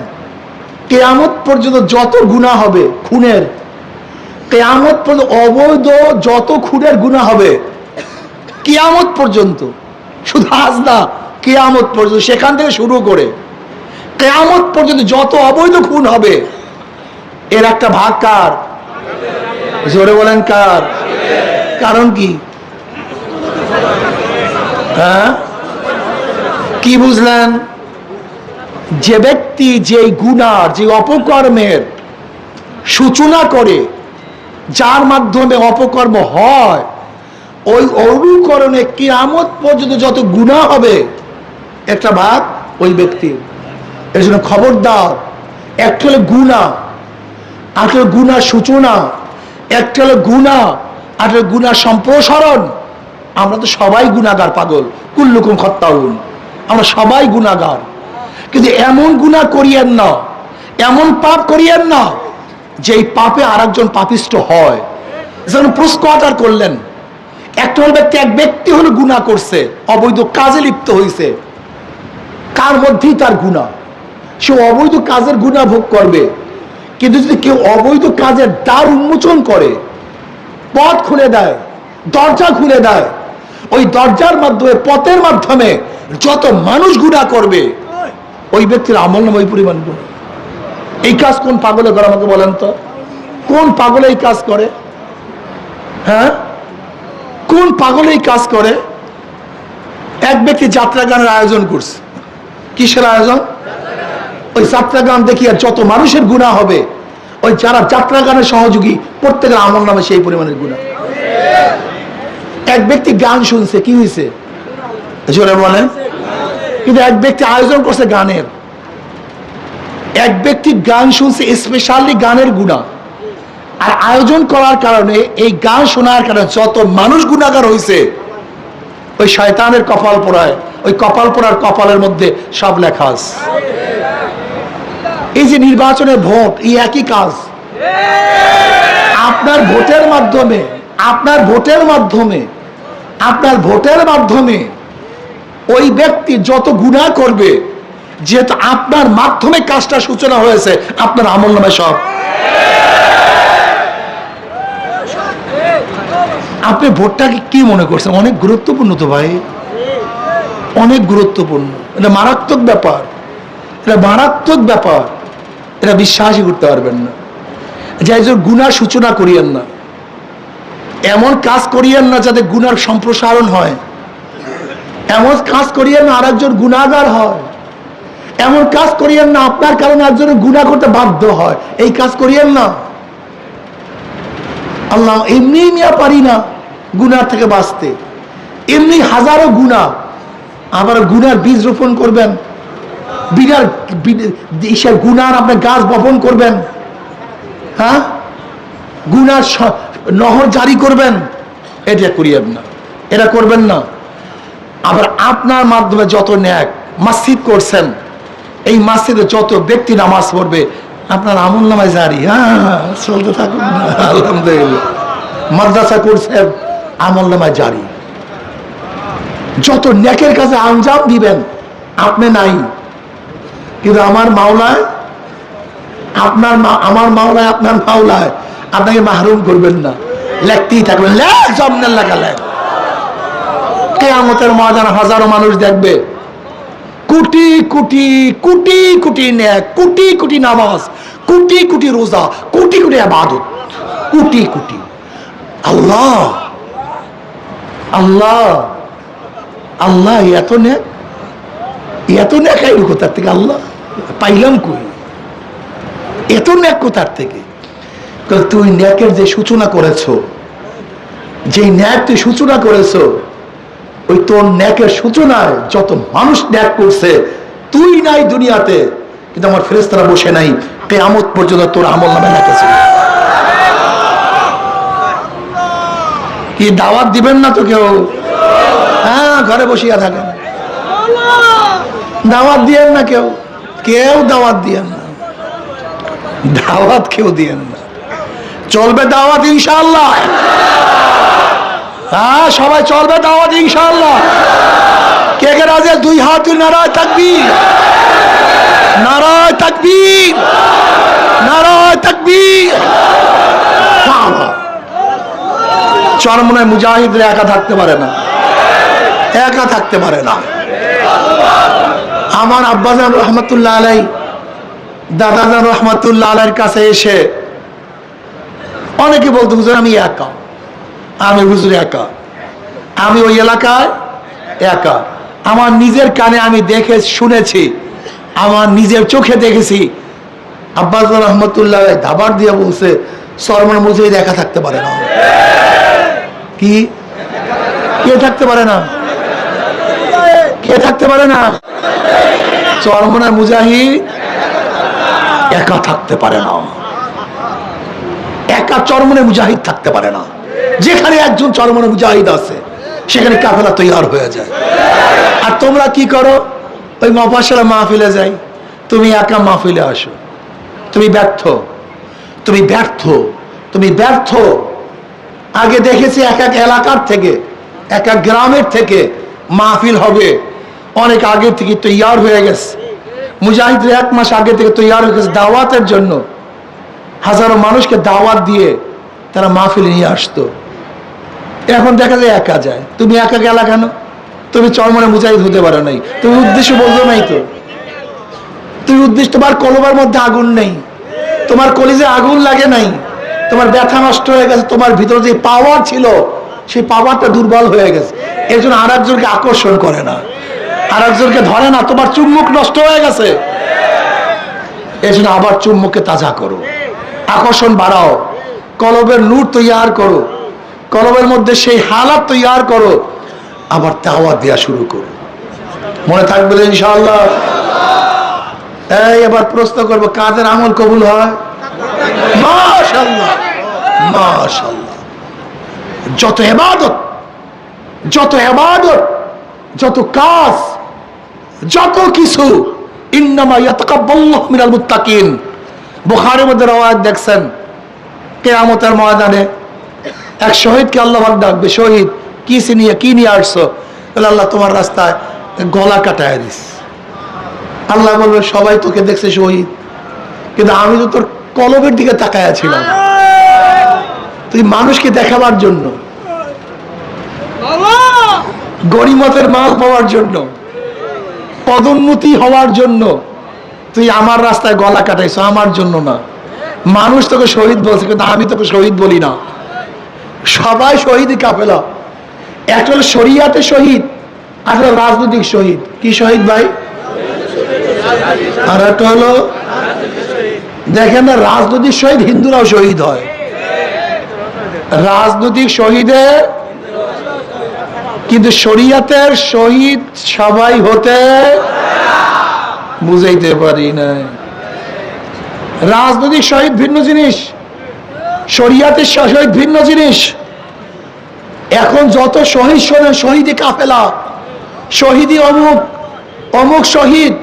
কিয়ামত পর্যন্ত যত গুনাহ হবে খুনের, কিয়ামত পর্যন্ত অবৈধ যত খুনের গুনাহ হবে, কিয়ামত পর্যন্ত শুধু আজ না, কিয়ামত পর্যন্ত, সেখান থেকে শুরু করে কিয়ামত পর্যন্ত যত অবৈধ খুন হবে এর একটা ভাগ কার? জোরে বলেন কার? কারণ কি? হ্যাঁ, কি বুঝলেন? যে ব্যক্তি যেই গুনার, যে অপকর্মের সূচনা করে, যার মাধ্যমে অপকর্ম হয়, ওই অনুকরণে কিয়ামত পর্যন্ত যত গুনাহ হবে একটা ভাগ ওই ব্যক্তির। এর জন্য খবরদার, একটা হলো গুনাহ, আর হলো গুনার সূচনা, একটা হলো গুনাহ, আর হলো গুনার সম্প্রসারণ। আমরা তো সবাই গুনাহগার পাগল, কুল্লুকুম খাত্তাউন, আমরা সবাই গুনাহগার। কিন্তু এমন গুনাহ করিয়েন না, এমন পাপ করিয়েন না যেই পাপে আরেকজন পাপিষ্ট হয়। যেমন প্রস্কটার করলেন, একটা হল ব্যক্তি, এক ব্যক্তি হলো গুনাহ করছে, অবৈধ কাজে লিপ্ত হয়েছে, কার মধ্যেই তার গুনাহ, সে অবৈধ কাজের গুনাহ ভোগ করবে। কিন্তু যদি কেউ অবৈধ কাজের দ্বার উন্মোচন করে, পথ খুলে দেয়, দরজা খুলে দেয়, ওই দরজার মাধ্যমে, পথের মাধ্যমে যত মানুষ গুনাহ করবে, ওই ব্যক্তির আমল নামে ওই পরিমাণ গুনাহ। এই কাজ কোন পাগলে করে আমাকে বলেন তো? কোন পাগলে এই কাজ করে? হ্যাঁ, কোন পাগলে এই কাজ করে? এক ব্যক্তি যাত্রা গানের আয়োজন করছে। কিসের আয়োজন? ওই যাত্রা গান দেখি আর যত মানুষের গুনাহ হবে, ওই যারা যাত্রা গানের সহযোগী প্রত্যেকের আমল নামে সেই পরিমাণের গুনাহ। এক ব্যক্তি গান শুনছে, কি হয়েছে? জোরে বলেন। কিন্তু এক ব্যক্তি আয়োজন করছে গানের, এক ব্যক্তি গান শুনছে, স্পেশালি গানের গুনাহ, আর আয়োজন করার কারণে, এই গান শোনার কারণে যত মানুষ গুনাহগার হয়েছে, ওই শয়তানের কপাল পোড়ায়, ওই কপাল পোড়ার কপালের মধ্যে সব লেখা আছে। এই যে নির্বাচনের ভোট, এই একই কাজ। আপনার ভোটের মাধ্যমে, আপনার ভোটের মাধ্যমে, আপনার ভোটের মাধ্যমে ওই ব্যক্তি যত গুনাহ করবে, যেহেতু আপনার মাধ্যমে কাজটা সূচনা হয়েছে, আপনার আমল নামে সব। আপনি ভোটটাকে কি মনে করছেন? অনেক গুরুত্বপূর্ণ তো ভাই, অনেক গুরুত্বপূর্ণ। এটা মারাত্মক ব্যাপার, এটা মারাত্মক ব্যাপার, এটা বিশ্বাসই করতে পারবেন না। যাই হোক, গুনার সূচনা করিয়েন না, এমন কাজ করিয়েন না যাতে গুনার সম্প্রসারণ হয়, এমন কাজ করিয়েন না আরেকজন গুনাহগার হয়, এমন কাজ করিয়েন না আপনার কারণে একজনের গুনাহ করতে বাধ্য হয়, এই কাজ করিয়েন না। আল্লাহ, এমনি মিয়া পারি না গুনার থেকে বাঁচতে, এমনি হাজারো গুনাহ, আবার গুনার বীজ রোপণ করবেন, বিনার গুনার আপনি গাছ বপন করবেন, হ্যাঁ, গুনার নহর জারি করবেন, এটা করিয়েন না, এটা করবেন না। আবার আপনার মাধ্যমে যত ন্যাক মসজিদ করছেন, এই মসজিদে যত ব্যক্তি নামাজ পড়বে, আপনার আমল নামায় জারি, হ্যাঁ, চলতে থাকুন, আলহামদুলিল্লাহ। মাদ্রাসা করছেন, আমল নামায় জারি। যত ন্যাকের কাছে আঞ্জাম দিবেন, আপনি নাই, কিন্তু আমার মাওলায়, আপনার আমার মাওলায়, আপনার মাওলায় আপনাকে মাহরুম করবেন না, লেখতেই থাকবেন, লেখ জমনের লেখা লেখ। কিয়ামতের ময়দানে হাজারো মানুষ দেখবে, কোটি কোটি কোটি কোটি ন্যাক, কোটি কোটি নামাজ, কোটি কোটি রোজা, কোটি কোটি ইবাদত, কোটি কোটি। আল্লাহ আল্লাহ আল্লাহ, এত ন্যাক, এত ন্যাক আইলো কোথার থেকে? আল্লাহ পাইলাম কই? এত ন্যাক কোথার থেকে? তুই ন্যাকের যে সূচনা করেছ, যে ন্যাক তুই সূচনা করেছ, ওই তোর ন্যাকের সূচনায় যত মানুষ ন্যাক করছে, তুই নাই দুনিয়াতে, কিন্তু আমার ফেরেশতারা বসে নাই, কিয়ামত পর্যন্ত তোর আমল নামে লেখা। কি দাওয়াত দিবেন না তো কেউ? হ্যাঁ, ঘরে বসিয়া থাকেন, দাওয়াত দিয়েন না কেউ, কেউ দাওয়াত দিয়েন না, দাওয়াত কেউ দিয়েন না। চলবে দাওয়াত ইনশাআল্লাহ, হ্যাঁ, সবাই চলবে দাওয়াত ইনশাআল্লাহ। কে কে রাজি? দুই হাত তুই, নারায়ে তাকবীর, নারায়ে তাকবীর, নারায়ে তাকবীর। চরমনায় মুজাহিদরা একা থাকতে পারে না, একা থাকতে পারে না। আমার আব্বাজান রহমতুল্লাহ আলাই, দাদাজান রহমতুল্লাহ আলাইয়ের কাছে এসে অনেকে বলতো হুজুর আমি একা, আমি হুজুর একা, আমি ওই এলাকায় একা। আমার নিজের কানে আমি দেখে শুনেছি, আমার নিজের চোখে দেখেছি। আব্বাস রহমতুল্লাহ ধাবার দিয়ে বলছে সরমন মুজাহিদ একা থাকতে পারে না। কি কে থাকতে পারে না? কে থাকতে পারে না? চরমনা মুজাহিদ একা থাকতে পারে না। একা চরমনে মুজাহিদ থাকতে পারে না। যেখানে একজন চরমনে মুজাহিদ আছে সেখানে কাফেলা তৈরি হয়ে যায়। আর তোমরা কি করো? ওই মফাসলা মাহফিলে যাই, তুমি একা মাহফিলে আসো, তুমি ব্যর্থ, তুমি ব্যর্থ, তুমি ব্যর্থ। আগে দেখেছি এক এক এলাকার থেকে, এক এক গ্রামের থেকে মাহফিল হবে, অনেক আগে থেকে তৈয়ার হয়ে গেছে। মুজাহিদরা 1 মাস আগে থেকে তৈয়ার হয়ে গেছে দাওয়াতের জন্য। হাজারো মানুষকে দাওয়াত দিয়ে তারা মাহফিলে নিয়ে আসতো। এখন দেখা যায় একা যায়। তুমি একা গেলা কেন? তুমি চরমনে মুজাহিদ হতে পারো নাই, তুমি উদ্দেশ্য বলছো নাই তো। তুমি উদ্দেশ্য, তোমার কলবার মধ্যে আগুন নেই, তোমার কলিজে আগুন লাগে নাই, তোমার ব্যথা নষ্ট হয়ে গেছে, তোমার ভিতরে যে পাওয়ার ছিল সেই পাওয়ারটা দুর্বল হয়ে গেছে। এর জন্য আর একজনকে আকর্ষণ করে না, আর একজনকে ধরে না, তোমার চুম্বক নষ্ট হয়ে গেছে। এর জন্য আবার চুম্বককে তাজা করো, আকর্ষণ বাড়াও, কলবের নূর তৈয়ার করো, কলবের মধ্যে সেই হালাত তৈয়ার করো, আবার দাওয়াত দেওয়া শুরু করো। মনে থাকবে ইনশাআল্লাহ। এই এবার প্রশ্ন করবো, কাজের আমল কবুল হয়? মাশাআল্লাহ, মাশাআল্লাহ। যত ইবাদত, যত ইবাদত, যত কাজ, যত কিছু, ইন্নামা ইয়াতাকাব্বালুল্লাহু মিনাল মুত্তাকিন। বুখারীর মধ্যে রওয়ায়াত দেখছেন, কিয়ামতের ময়দানে এক শহীদকে আল্লাহ পাক ডাকবে, শহীদ কি নিয়ে আসছো? বলে আল্লাহ তোমার রাস্তায় গলা কাটায় দিস। আল্লাহ বলবে সবাই তোকে দেখছে শহীদ, কিন্তু আমি তো তোর কলবের দিকে তাকায়া ছিলাম। তুই মানুষকে দেখাবার জন্য, গরিমতের মাল পাওয়ার জন্য, পদোন্নতি হওয়ার জন্য তুই আমার রাস্তায় গলা কাটাইছো, আমার জন্য না। মানুষ তোকে শহীদ বলছে, কিন্তু আমি তোকে শহীদ বলি না। সবাই শহীদই কাফেলা। একটা হলো শরিয়াতে শহীদ, আর হলো রাজনৈতিক শহীদ। কি শহীদ ভাই? আর একটা হলো, দেখেন না, রাজনৈতিক শহীদ হিন্দুরাও শহীদ হয়। রাজনৈতিক শহীদে, কিন্তু শরিয়াতের শহীদ সবাই হতে বুঝাইতে পারি না। রাজনৈতিক শহীদ ভিন্ন জিনিস, শরিয়াতের শহীদ ভিন্ন জিনিস। এখন যত শহীদ শোনেন, শহীদি কাফেলা, শহীদি অমুক, অমুক শহীদ,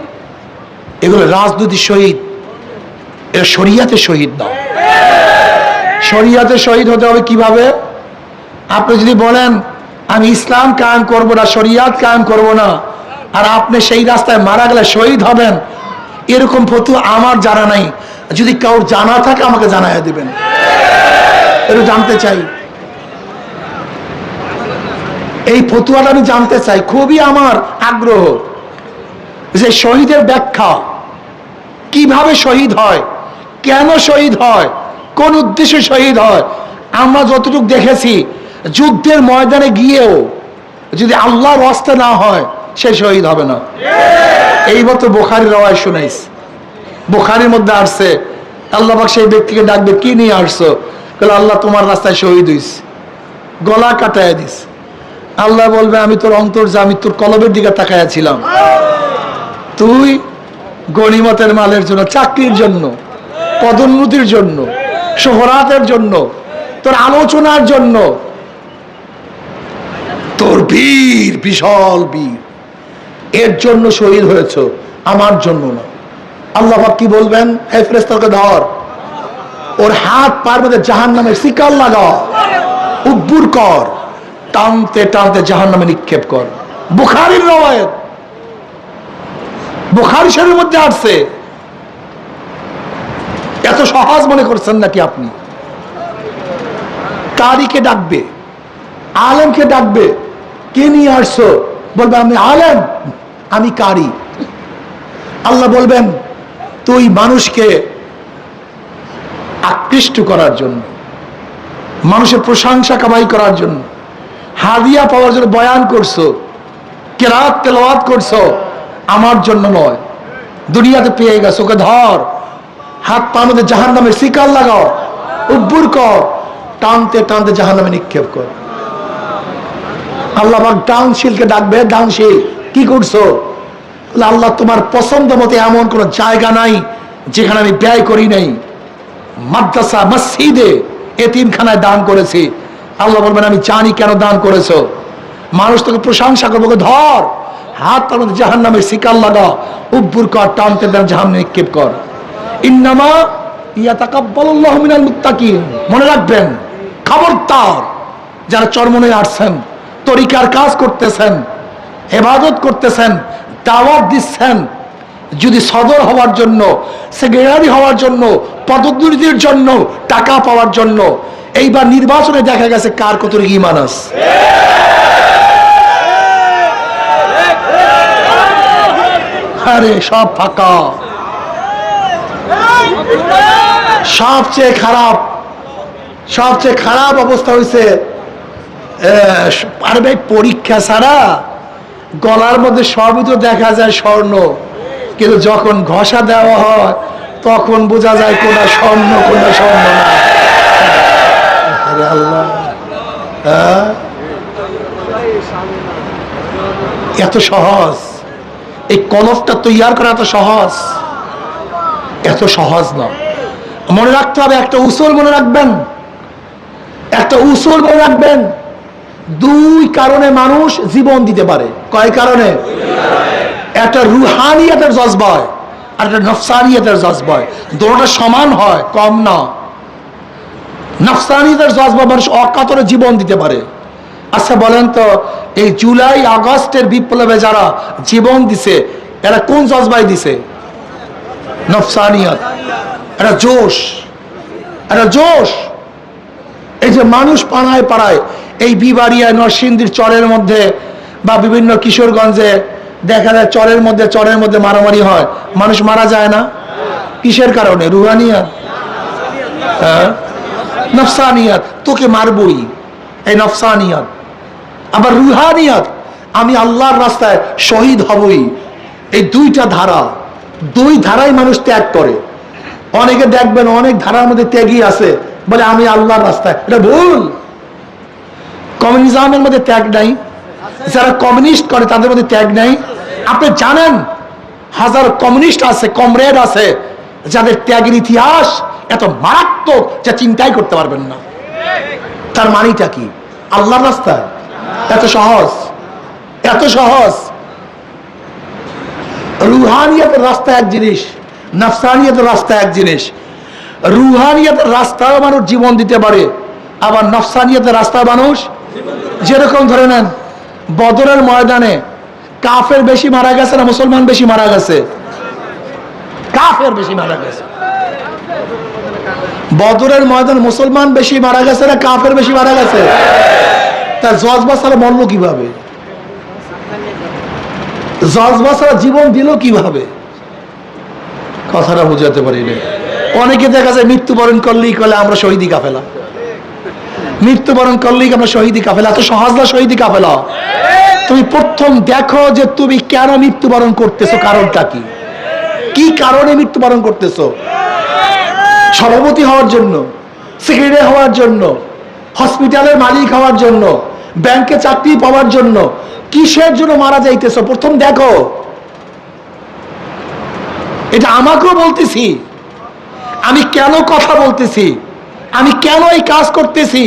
এগুলো রাজনৈতিক শহীদ, এরা শরিয়াতের শহীদ না। শরিয়াতের শহীদ হতে হবে কিভাবে? আপনি যদি বলেন আমি ইসলাম কায়েম করবো না, শরিয়াত কায়েম করবো না, আর আপনি সেই রাস্তায় মারা গেলে শহীদ হবেন, এরকম ফতোয়া আমার জানা নাই। যদি কারোর জানা থাকে আমাকে জানাইয়া দিবেন, একটু জানতে চাই। এই ফতোয়াটা আমি জানতে চাই, খুবই আমার আগ্রহ যে শহীদের ব্যাখ্যা, কিভাবে শহীদ হয়, কেন শহীদ হয়, কোন উদ্দেশ্যে শহীদ হয়। আমরা যতটুকু দেখেছি, যুদ্ধের ময়দানে গিয়েও যদি আল্লাহর ওয়াস্তে না হয়, সে শহীদ হবে না। এই মতো বুখারীর রওয়ায়াত শুনাইস, বুখারীর মধ্যে আসছে আল্লাহ পাক সেই ব্যক্তিকে ডাকবে, কি নিয়ে আসছো? বলে আল্লাহ তোমার রাস্তায় শহীদ হইস, গলা কাটায় দিস। আল্লাহ বলবে আমি তোর অন্তর, আমি তোর কলবের দিকে তাকায়া ছিলাম। তুই গনিমতের মালের জন্য, চাকরির জন্য, পদোন্নতির জন্য, শোহরাতের জন্য, তোর আলোচনার জন্য, তোর বীর, বিশাল বীর, এর জন্য শহীদ হয়েছ, আমার জন্য না। আল্লাহ পাক কি বলবেন? হে ফেরেশতাকে ধর, ওর হাত পার মধ্যে জাহান্নামের শিকল লাগা, উব্বুর কর, টানতে টানতে জাহান্নামে নিক্ষেপ কর। বুখারীর রওয়ায়াত, বুখারী শরীফের মধ্যে আসছে। এত সহজ মনে করছেন নাকি আপনি? কারিকে ডাকবে, আলেমকে ডাকবে, কে নিয়ে আসছো? বলবে আমি আলেম, আমি কারি। আল্লাহ বলবেন তুই মানুষকে আকৃষ্ট করার জন্য, মানুষের প্রশংসা কামাই করার জন্য, হাদিয়া পাওয়ার জন্য বয়ান করছো, কেরাত তেলাওয়াত করছো, আমার জন্য নয়। দুনিয়াতে পেয়ে গেছো, ওকে ধর, হাত পা মধ্যে জাহান্নামের শিকার লাগাও, উব্বুর কর, টানতে টানতে জাহান্নামে নিক্ষেপ কর। আল্লাহ ডাউনশিলকে ডাকবে, ডাউনশিল কি করছো? আল্লাহ তোমার পছন্দ মতো এমন কোন জায়গা নাই যেখানে আমি ব্যয় করি নাই, মাদ্রাসা মসজিদে এতিমখানায় দান করেছি। আল্লাহ বলবেন আমি জানি কেন দান করেছো। মানুষ তোকে প্রশংসা করবো, ধর, হাত তার মধ্যে জাহান্নামের শিকার লাগা, উব্বুর কর, টানতে টান জাহান্নামে নিক্ষেপ কর। ইন্নামা ইয়াতাকাব্বালুল্লাহু মিনাল মুত্তাকিন। মনে রাখবেন, খবরদার যারা চরমনে আসছেন, তরিকার কাজ করতেছেন, ইবাদত করতেছেন, দাওয়াত দিচ্ছেন, যদি সদর হওয়ার জন্য, সেক্রেটারি হওয়ার জন্য, পদোন্নতির জন্য, টাকা পাওয়ার জন্য, এইবার নির্বাচনে দেখা গেছে কার কতটুকু ঈমান আছে। আরে সব ফাঁকা। সবচেয়ে খারাপ অবস্থা হয়েছে, আরে ভাই পরীক্ষা ছাড়া গলার মধ্যে সবই তো দেখা যায় স্বর্ণ, কিন্তু যখন ঘষা দেওয়া হয় তখন বোঝা যায় কোনটা স্বর্ণ কোনটা স্বর্ণ না। আরে আল্লাহ, এত সহজ এই কলফটা তৈয়ার করা এত সহজ না। মনে রাখতে হবে, একটা উসুল মনে রাখবেন, দুই কারণে মানুষ জীবন দিতে পারে। কয় কারণে? একটা রুহানিয়াতের জজবায় আর একটা নফসানিয়াতের জজবায়, দুটোটা সমান হয়, কম না। নফসানিয়াতের জজবা মানুষ অকাতরে জীবন দিতে পারে। আচ্ছা বলেন তো, এই জুলাই আগস্টের বিপ্লবে যারা জীবন দিছে এরা কোন জজবায় দিছে? নফসানিয়াত। এটা জোশ। এই যে মানুষ পাড়ায় পাড়ায়, এই বিবাড়িয়া নরসিংদীর চরের মধ্যে বা বিভিন্ন কিশোরগঞ্জে দেখা যায় চরের মধ্যে মারামারি হয়, মানুষ মারা যায় না, কিসের কারণে? রুহানিয়াত, নফসানিয়াত। তোকে মারবই, এই নফসানিয়াত। আবার রুহানিয়াত, আমি আল্লাহর রাস্তায় শহীদ হবই। এই দুই ধারাই মানুষ ত্যাগ করে। অনেকে দেখবেন অনেক ধারার মধ্যে ত্যাগই আছে, বলে আমি আল্লাহর রাস্তায়, এটা ভুল। কমিউনিজমের মধ্যে ত্যাগ নাই, যারা কমিউনিস্ট করে তাদের মধ্যে ত্যাগ নাই। আপনি জানেন হাজার কমিউনিস্ট আছে, কমরেড আছে, যাদের ত্যাগের ইতিহাস এত মারাত্মক যা চিন্তাই করতে পারবেন না। তার মানিটা কি? আল্লাহর রাস্তায় এত সহজ। রুহানিয়াতের রাস্তা এক জিনিস, নফসানিয়াতের রাস্তা এক জিনিস। রুহানিয়াতের রাস্তায় মানুষ জীবন দিতে পারে, আবার নফসানিয়াতের রাস্তায় মানুষ, যেরকম ধরে নেন বদরের ময়দানে কাফের বেশি মারা গেছে না মুসলমান বেশি মারা গেছে? কাফের বেশি মারা গেছে। বদরের ময়দানে মুসলমান বেশি মারা গেছে না কাফের বেশি মারা গেছে? তার জজবা ছাড়া মরল কিভাবে? জজবা ছাড়া জীবন দিল কিভাবে? কথাটা বুঝাতে পারি না। অনেকে দেখা যায় মৃত্যুবরণ করলেই কলে আমরা শহীদি কাফেলা, মৃত্যুবরণ করলেই আমরা শহীদি কাফেলা। এত সহজ না শহীদি কাফেলা। তুমি প্রথম দেখো যে তুমি কেন মৃত্যুবরণ করতেছো, কারণটা কি? কি কারণে মৃত্যুবরণ করতেছো? সভাপতি হওয়ার জন্য, সেক্রেটারি হওয়ার জন্য, হসপিটালের মালিক হওয়ার জন্য, ব্যাংকে চাকরি পাওয়ার জন্য, কিসের জন্য মারা যাইতেছো প্রথম দেখো। এটা আমাকেও বলতেছি, আমি কেন কথা বলতেছি, আমি কেন এই কাজ করতেছি,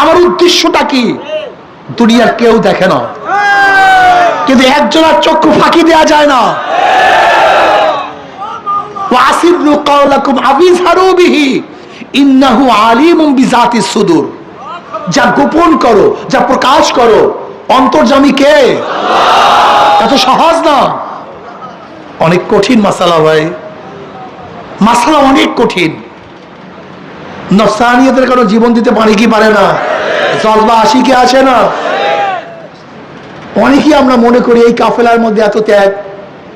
আমার উদ্দেশ্যটা কি? দুনিয়ার কেউ দেখে না, কিন্তু একজনের চক্ষু ফাঁকি দেওয়া যায় না। ওয়াসিরু কাওলাকুম আবিযহারু বিহি ইন্নাহু আলিমুম বিযাতিস সুদূর। যা গোপন করো, যা প্রকাশ করো, অন্তর্যামী কে? আল্লাহ। এত সহজ না, অনেক কঠিন মাসালা ভাই, মাসালা অনেক কঠিন। নফসানিয়তের কারণে জীবন দিতে পারে কি পারে না? জলবা আসি কি আসে না? অনেকেই আমরা মনে করি এই কাফেলার মধ্যে এত ত্যাগ,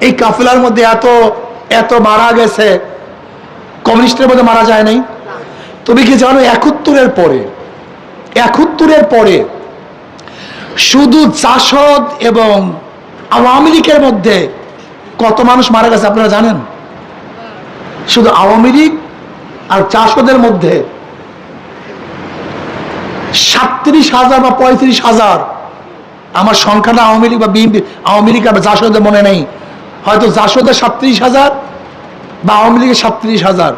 এই কাফেলার মধ্যে এত এত মারা গেছে, কমিউনিস্টের মধ্যে মারা যায় নাই। তুমি কি জানো 71-এর পরে শুধু জাসদ এবং আওয়ামী লীগের মধ্যে কত মানুষ মারা গেছে আপনারা জানেন? শুধু আওয়ামী লীগ আর জাসদের মধ্যে 37,000 বা 35,000, আমার সংখ্যাটা আওয়ামী লীগ বা বিএনপি, আওয়ামী লীগ আর জাসদের মনে নেই, হয়তো জাসদের 37,000 বা আওয়ামী লীগের 37,000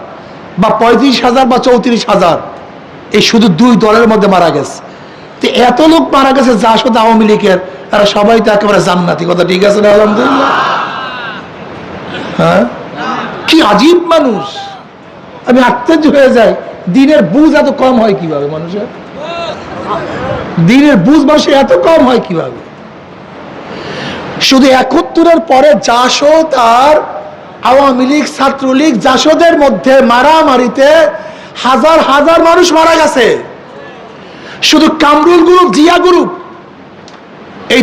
বা 35,000 বা 34,000, এই শুধু দুই দলের মধ্যে মারা গেছে। তো এত লোক মারা গেছে জাসদ আওয়ামী লীগের, তারা সবাই তো একেবারে জান্নাতি, কথা ঠিক আছে না? আলহামদুলিল্লাহ। হ্যাঁ, কি আজীব মানুষ, আমি আশ্চর্য হয়ে যাই। দিনের বুঝ এত কম হয় কিভাবে মানুষের? দিনের বুঝ মানুষের এত কম হয় কিভাবে? শুধু 71-এর পরে জাসদ আর আওয়ামী লীগ, ছাত্রলীগ, জাসদের মধ্যে মারামারিতে হাজার হাজার মানুষ মারা গেছে। শুধু কামরুল গ্রুপ, জিয়া গ্রুপ, এই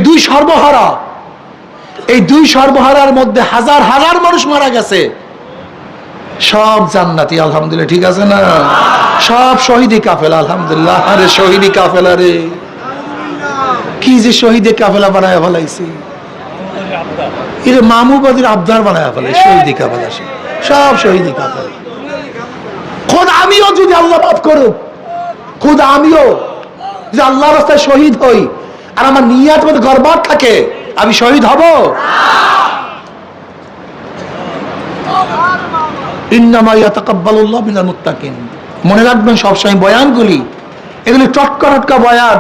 দুই সর্বহারার মধ্যে হাজার হাজার মানুষ মারা গেছে। সব জান্নাতি, আলহামদুলিল্লাহ, ঠিক আছে না? সব শহীদি কাফেলা, আলহামদুলিল্লাহ। আরে শহীদি কাফেলা রে, কি যে শহীদি কাফেলা বানায় ফেলাইছি, এর মামুবাদীর আবদার বানায় ফেলে শহীদি কাফেলা, সব শহীদি কাফেলা। খোদ আমিও যদি আল্লাহ মাফ করুক, খোদ আমিও যদি আল্লাহর রাস্তায় শহীদ হই আর আমার নিয়ত মধ্যে গর্বত থাকে, আমি শহীদ হব? ইন্নামা ইয়াতাকাব্বালুল্লাহু মিনাল মুত্তাকিন। মনে রাখবেন সবসময় বয়ানগুলি, এগুলি টটকা টটকা বয়ান,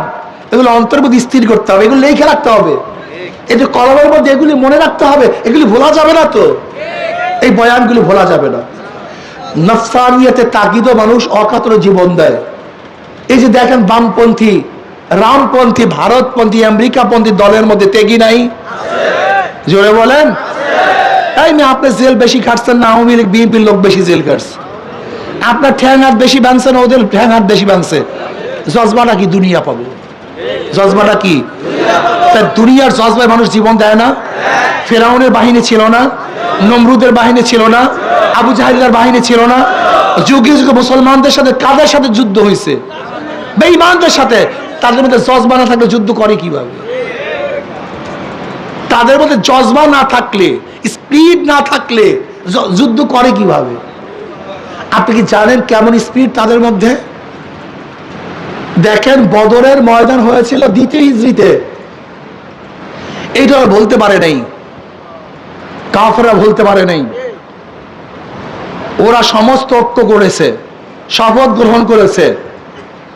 এগুলো অন্তর্মধ্যে স্থির করতে হবে, এগুলো লিখে রাখতে হবে, এই যে কলমের মধ্যে এগুলি মনে রাখতে হবে, এগুলি ভোলা যাবে না। তো এই বয়ানগুলি ভোলা যাবে না। নফসানিয়াতে তাগিদও মানুষ অকাতরে জীবন দেয়। এই যে দেখেন বামপন্থী, রামপন্থী, ভারতপন্থী, আমেরিকাপন্থী দলের মধ্যে তেগি নাই? জোরে বলেন। এই মেয়ে, আপনি জেল বেশি খাটছেন না আওয়ামী লীগ বিএনপির লোক বেশি জেল খাটছে? আপনার ঠ্যাং হাত বেশি বাঁধছে না ওদের ঠ্যাং হাত বেশি বাঁধছে? জজবাটা কি দুনিয়া পাবো? জজবাটা কি? দুনিয়ার জজবায় মানুষ জীবন দেয় না? ফেরাউনের বাহিনী ছিল না? নমরুদের বাহিনী ছিল না? আবু জাহেলের বাহিনী ছিল না? যুগে যুগে মুসলমানদের সাথে কাদের সাথে যুদ্ধ হয়েছে? বেঈমানদের সাথে। তাদের মধ্যে জজবা না থাকলে যুদ্ধ করে কিভাবে? তাদের মধ্যে জজবা না থাকলে, স্পিড না থাকলে যুদ্ধ করে কিভাবে? আপনি কি জানেন কেমন স্পিড তাদের মধ্যে? দেখেন, বদরের ময়দান হয়েছিল 2য় হিজরিতে। এইটা বলতে পারে নাই, কাফেররা বলতে পারে নাই। ওরা সমস্ত ঐক্য করেছে, শপথ গ্রহণ করেছে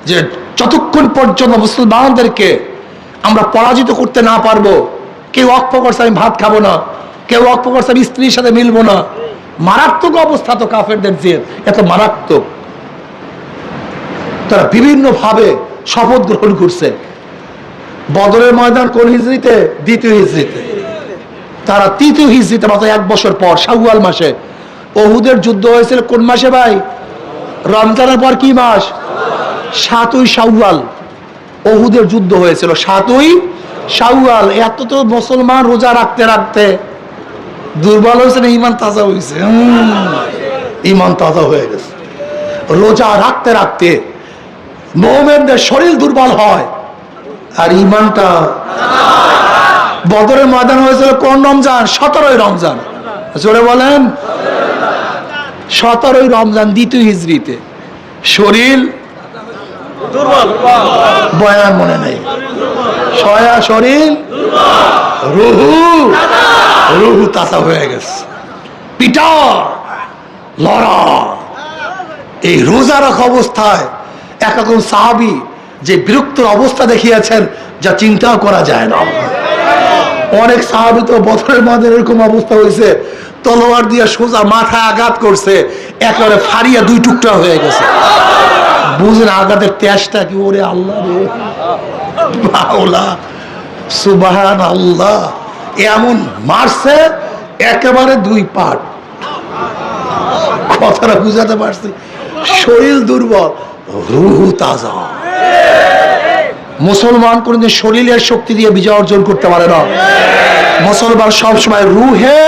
যে যতক্ষণ পর্যন্ত মুসলমানদেরকে আমরা পরাজিত করতে না পারবো, কেউ অক্ষ করছে আমি ভাত খাবো না, কেউ অক্ষ করছে আমি স্ত্রীর সাথে মিলবো না। মারাত্মক অবস্থা তো কাফেরদের, যে এত মারাত্মক, তারা বিভিন্ন ভাবে শপথ গ্রহণ করছে। বদরের ময়দান কোন হিজরিতে? 2য় হিজরিতে। তারা 3য় হিজরিতে, মাত্র 1 বছর পর, শাওয়াল মাসে। ওহুদের যুদ্ধ হয়েছিল কোন মাসে ভাই? রমজানের পর কি মাস? 7ই শাওয়াল ওহুদের যুদ্ধ হয়েছিল, 7ই শাওয়াল। এত তো মুসলমান রোজা রাখতে রাখতে দুর্বল হয়েছে না ইমান তাজা হয়েছে? ইমান তাজা হয়ে গেছে। রোজা রাখতে রাখতে মুমিনদের শরীর দুর্বল হয় আর ইমানটা। বদরের ময়দান হয়েছিল কোন রমজান? 17ই রমজান। জোরে বলেন। 17ই রমজান 2য় হিজরিতে। শরীর দুর্বল, বয়ান মনে নেই, শরীর রুহু তাজা হয়ে গেছে। পিটা লড়া, এই রোজা রাখা অবস্থায় একজন সাহাবী যে বিরক্তর অবস্থা দেখিয়েছেন, যা চিন্তাও করা যায় না। অনেক সাহাবী তো বদরের মধ্যে এরকম অবস্থা হয়েছে, তলোয়ার দিয়ে সোজা মাথায় আঘাত করছে, একেবারে ফাড়িয়া 2 টুকরা হয়ে গেছে। বুঝেন আঘাতের তেজটা কি? ওরে আল্লাহ রে, মাওলা সুবহান আল্লাহ, এমন মারছে একেবারে 2 পাট। কথাটা বুঝাতে পারছি? শরীর দুর্বল, রুহু তাজা। মুসলমান কোনদিন শরীরের শক্তি দিয়ে বিজয় অর্জন করতে পারে না। মুসলমান সবসময় রুহে,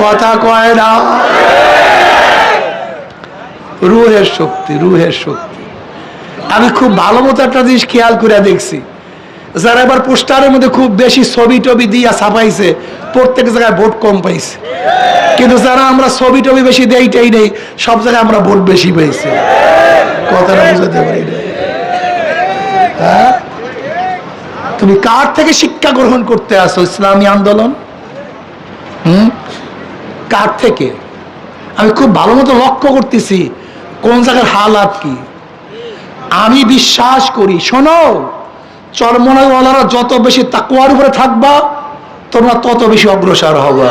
কথা কয় না, রুহের শক্তি, রুহের শক্তি। আমি খুব ভালো মতো একটা জিনিস খেয়াল করে দেখছি, যারা এবার পোস্টারের মধ্যে খুব বেশি ছবি টবি দিয়া ছাপাইছে, প্রত্যেক জায়গায় ভোট কম পাইছে। কিন্তু যারা আমরা ছবি টবি বেশি দেইটাই নেই, সব জায়গায় আমরা ভোট বেশি পাইছি। কথাটা বুঝাতে পারি না। হ্যাঁ, তুমি কার থেকে শিক্ষা গ্রহণ করতে আসো? ইসলামী আন্দোলন কার থেকে? আমি খুব ভালো মতো লক্ষ্য করতেছি কোন জায়গার হালাত কি। আমি বিশ্বাস করি, শোনো, চরমনাইওয়ালারা যত বেশি তাকওয়ার উপরে থাকবা, তোমরা তত বেশি অগ্রসর হবা।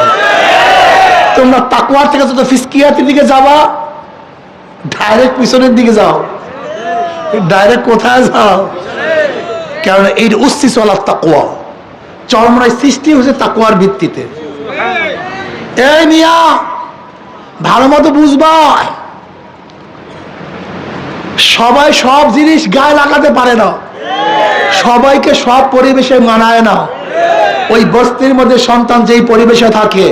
তোমরা তাকওয়ার থেকে যত ফিসকিয়াতের দিকে যাবা, ডাইরেক্ট পিছনের দিকে যাও। ডাইরেক্ট কোথায় যাও? কারণ এই উচ্ছিস আলা তাকওয়া, চরমনাই সৃষ্টি হয়েছে তাকওয়ার ভিত্তিতে। এই মিয়া, ভালো মতো বুঝবা, সবাই সব জিনিস গায়ে লাগাতে পারে না, সবাইকে সব পরিবেশে মানায় না। ওই বস্তির মধ্যে সন্তান যেই পরিবেশে থাকে,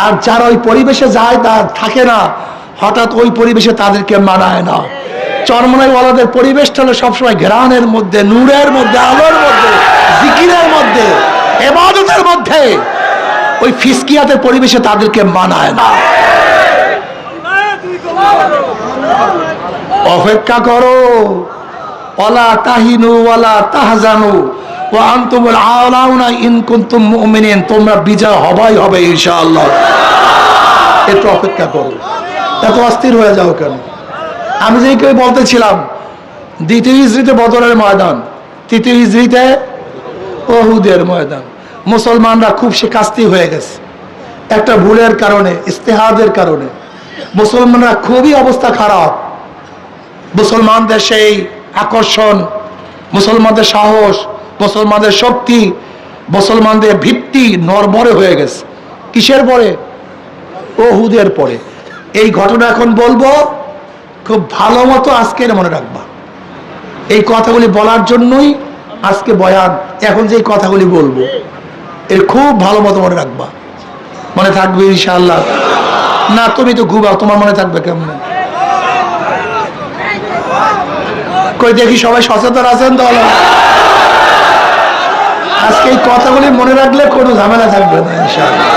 আর যারা ওই পরিবেশে যায় তা থাকে না, হঠাৎ ওই পরিবেশে তাদেরকে মানায় না। চরমনাইওয়ালাদের পরিবেশটা হলো সবসময় ঘ্রাণের মধ্যে, নূরের মধ্যে, আলোর মধ্যে, জিকিরের মধ্যে, ইবাদতের মধ্যে। ওই ফিসকিয়াতের পরিবেশে তাদেরকে মানায় না। অপেক্ষা করো, ওয়ালা তাহিনু ওয়ালা তাহজানু ওয়া আনতুমুল আলাউনা ইন কুনতুম মুমিনিন। তোমরা বিজয় হবাই হবে ইনশাআল্লাহ। একটু অপেক্ষা করো, এত অস্থির হয়ে যাও কেন? আমি যেই কেউ বলতেছিলাম, দ্বিতীয় হিজরিতে বদরের ময়দান, তৃতীয় হিজরিতে উহুদের ময়দান। মুসলমানরা খুব শিকাস্তি হয়ে গেছে একটা ভুলের কারণে, ইস্তেহাদের কারণে। মুসলমানরা খুবই অবস্থা খারাপ। মুসলমানদের সেই আকর্ষণ, মুসলমানদের সাহস, মুসলমানদের শক্তি, মুসলমানদের ভিত্তি নড়বড়ে হয়ে গেছে। কিসের পরে? উহুদের পরে। এই ঘটনা এখন বলবো, খুব ভালো মতো আজকের মনে রাখবা। এই কথাগুলি বলার জন্যই আজকে বয়ান। এখন যে কথাগুলি বলবো এর খুব ভালো মতো মনে রাখবা। মনে থাকবে ইনশাআল্লাহ? না, তুমি তো ঘুমাও, তোমার মনে থাকবে কেমন? কই দেখি সবাই সচেতন আছেন তো? আজকে এই কথাগুলি মনে রাখলে কোনো ঝামেলা থাকবে না ইনশাআল্লাহ।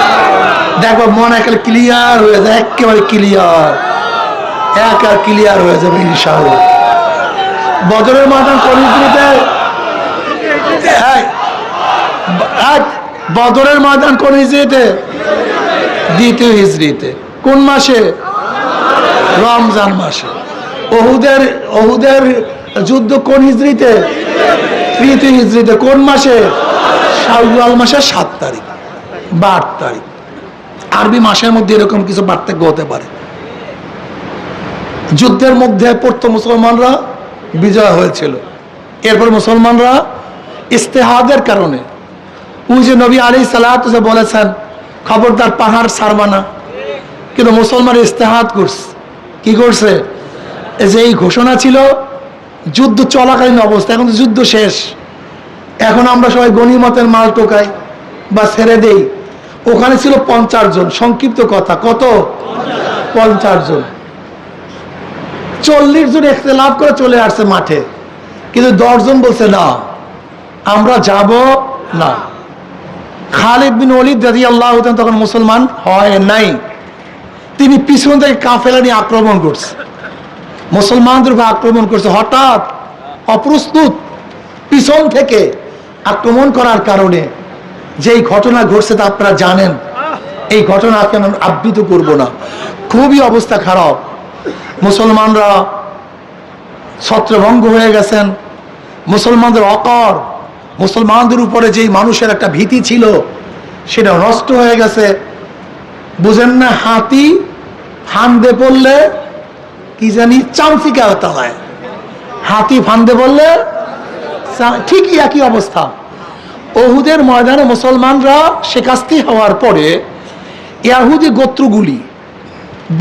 দেখো মন একেবারে ক্লিয়ার হয়ে যায়, একেবারে ক্লিয়ার, একেবারে ক্লিয়ার হয়ে যাবে ইনশাআল্লাহ। বদরের ময়দান কোন হিজরিতে? বদরের ময়দান কোন হিজরিতে? দ্বিতীয় হিজরিতে। কোন মাসে? রমজান মাসে। উহুদের যুদ্ধ কোন হিজরিতে? তৃতীয় হিজরিতে। কোন মাসে? শাওয়াল মাসের 7 তারিখ বা 8 তারিখ। আরবি মাসের মধ্যে এরকম কিছু পার্থক্য হতে পারে। যুদ্ধের মধ্যে পড়তো মুসলমানরা, বিজয় হয়েছিল। এরপর মুসলমানরা ইস্তেহাদের কারণে, ওই যে নবী আলাইহিস সালাতু বলেছেন খবরদার পাহাড় ছাড়বা না, কিন্তু মুসলমান ইস্তেহাদ করছে। কি করছে? যে এই ঘোষণা ছিল যুদ্ধ চলাকালীন অবস্থা, এখন তো যুদ্ধ শেষ, এখন আমরা সবাই গনিমতের মাল টোকাই বা ছেড়ে দেই। ওখানে ছিল 50 জন, সংক্ষিপ্ত কথা, কত? 50 জন। 40 জন ইখতিলাফ করে চলে আসছে মাঠে, কিন্তু 10 জন বলছে না, আমরা যাব না। খালিদ বিন ওয়ালিদ রাদিয়াল্লাহু তাআলা তখন মুসলমান হয় নাই, তিনি পিছন থেকে কাফেলা নিয়ে আক্রমণ করছে, মুসলমানদের উপর আক্রমণ করছে। হঠাৎ অপ্রস্তুত পিছন থেকে আক্রমণ করার কারণে যেই ঘটনা ঘটছে তা আপনারা জানেন। এই ঘটনা আমি আবৃত করব না, খুবই অবস্থা খারাপ। মুসলমানরা ছত্রভঙ্গ হয়ে গেছেন। মুসলমানদের অকর, মুসলমানদের উপরে যেই মানুষের একটা ভীতি ছিল সেটা নষ্ট হয়ে গেছে। বুঝেন না, হাতি ফান্দে পড়লে কি জানি চামচিকা তালায়, হাতি ফান্দে পড়লে ঠিকই একই অবস্থা। উহুদের ময়দানে মুসলমানরা শিকাস্তি হওয়ার পরে ইহুদি গোত্রগুলি,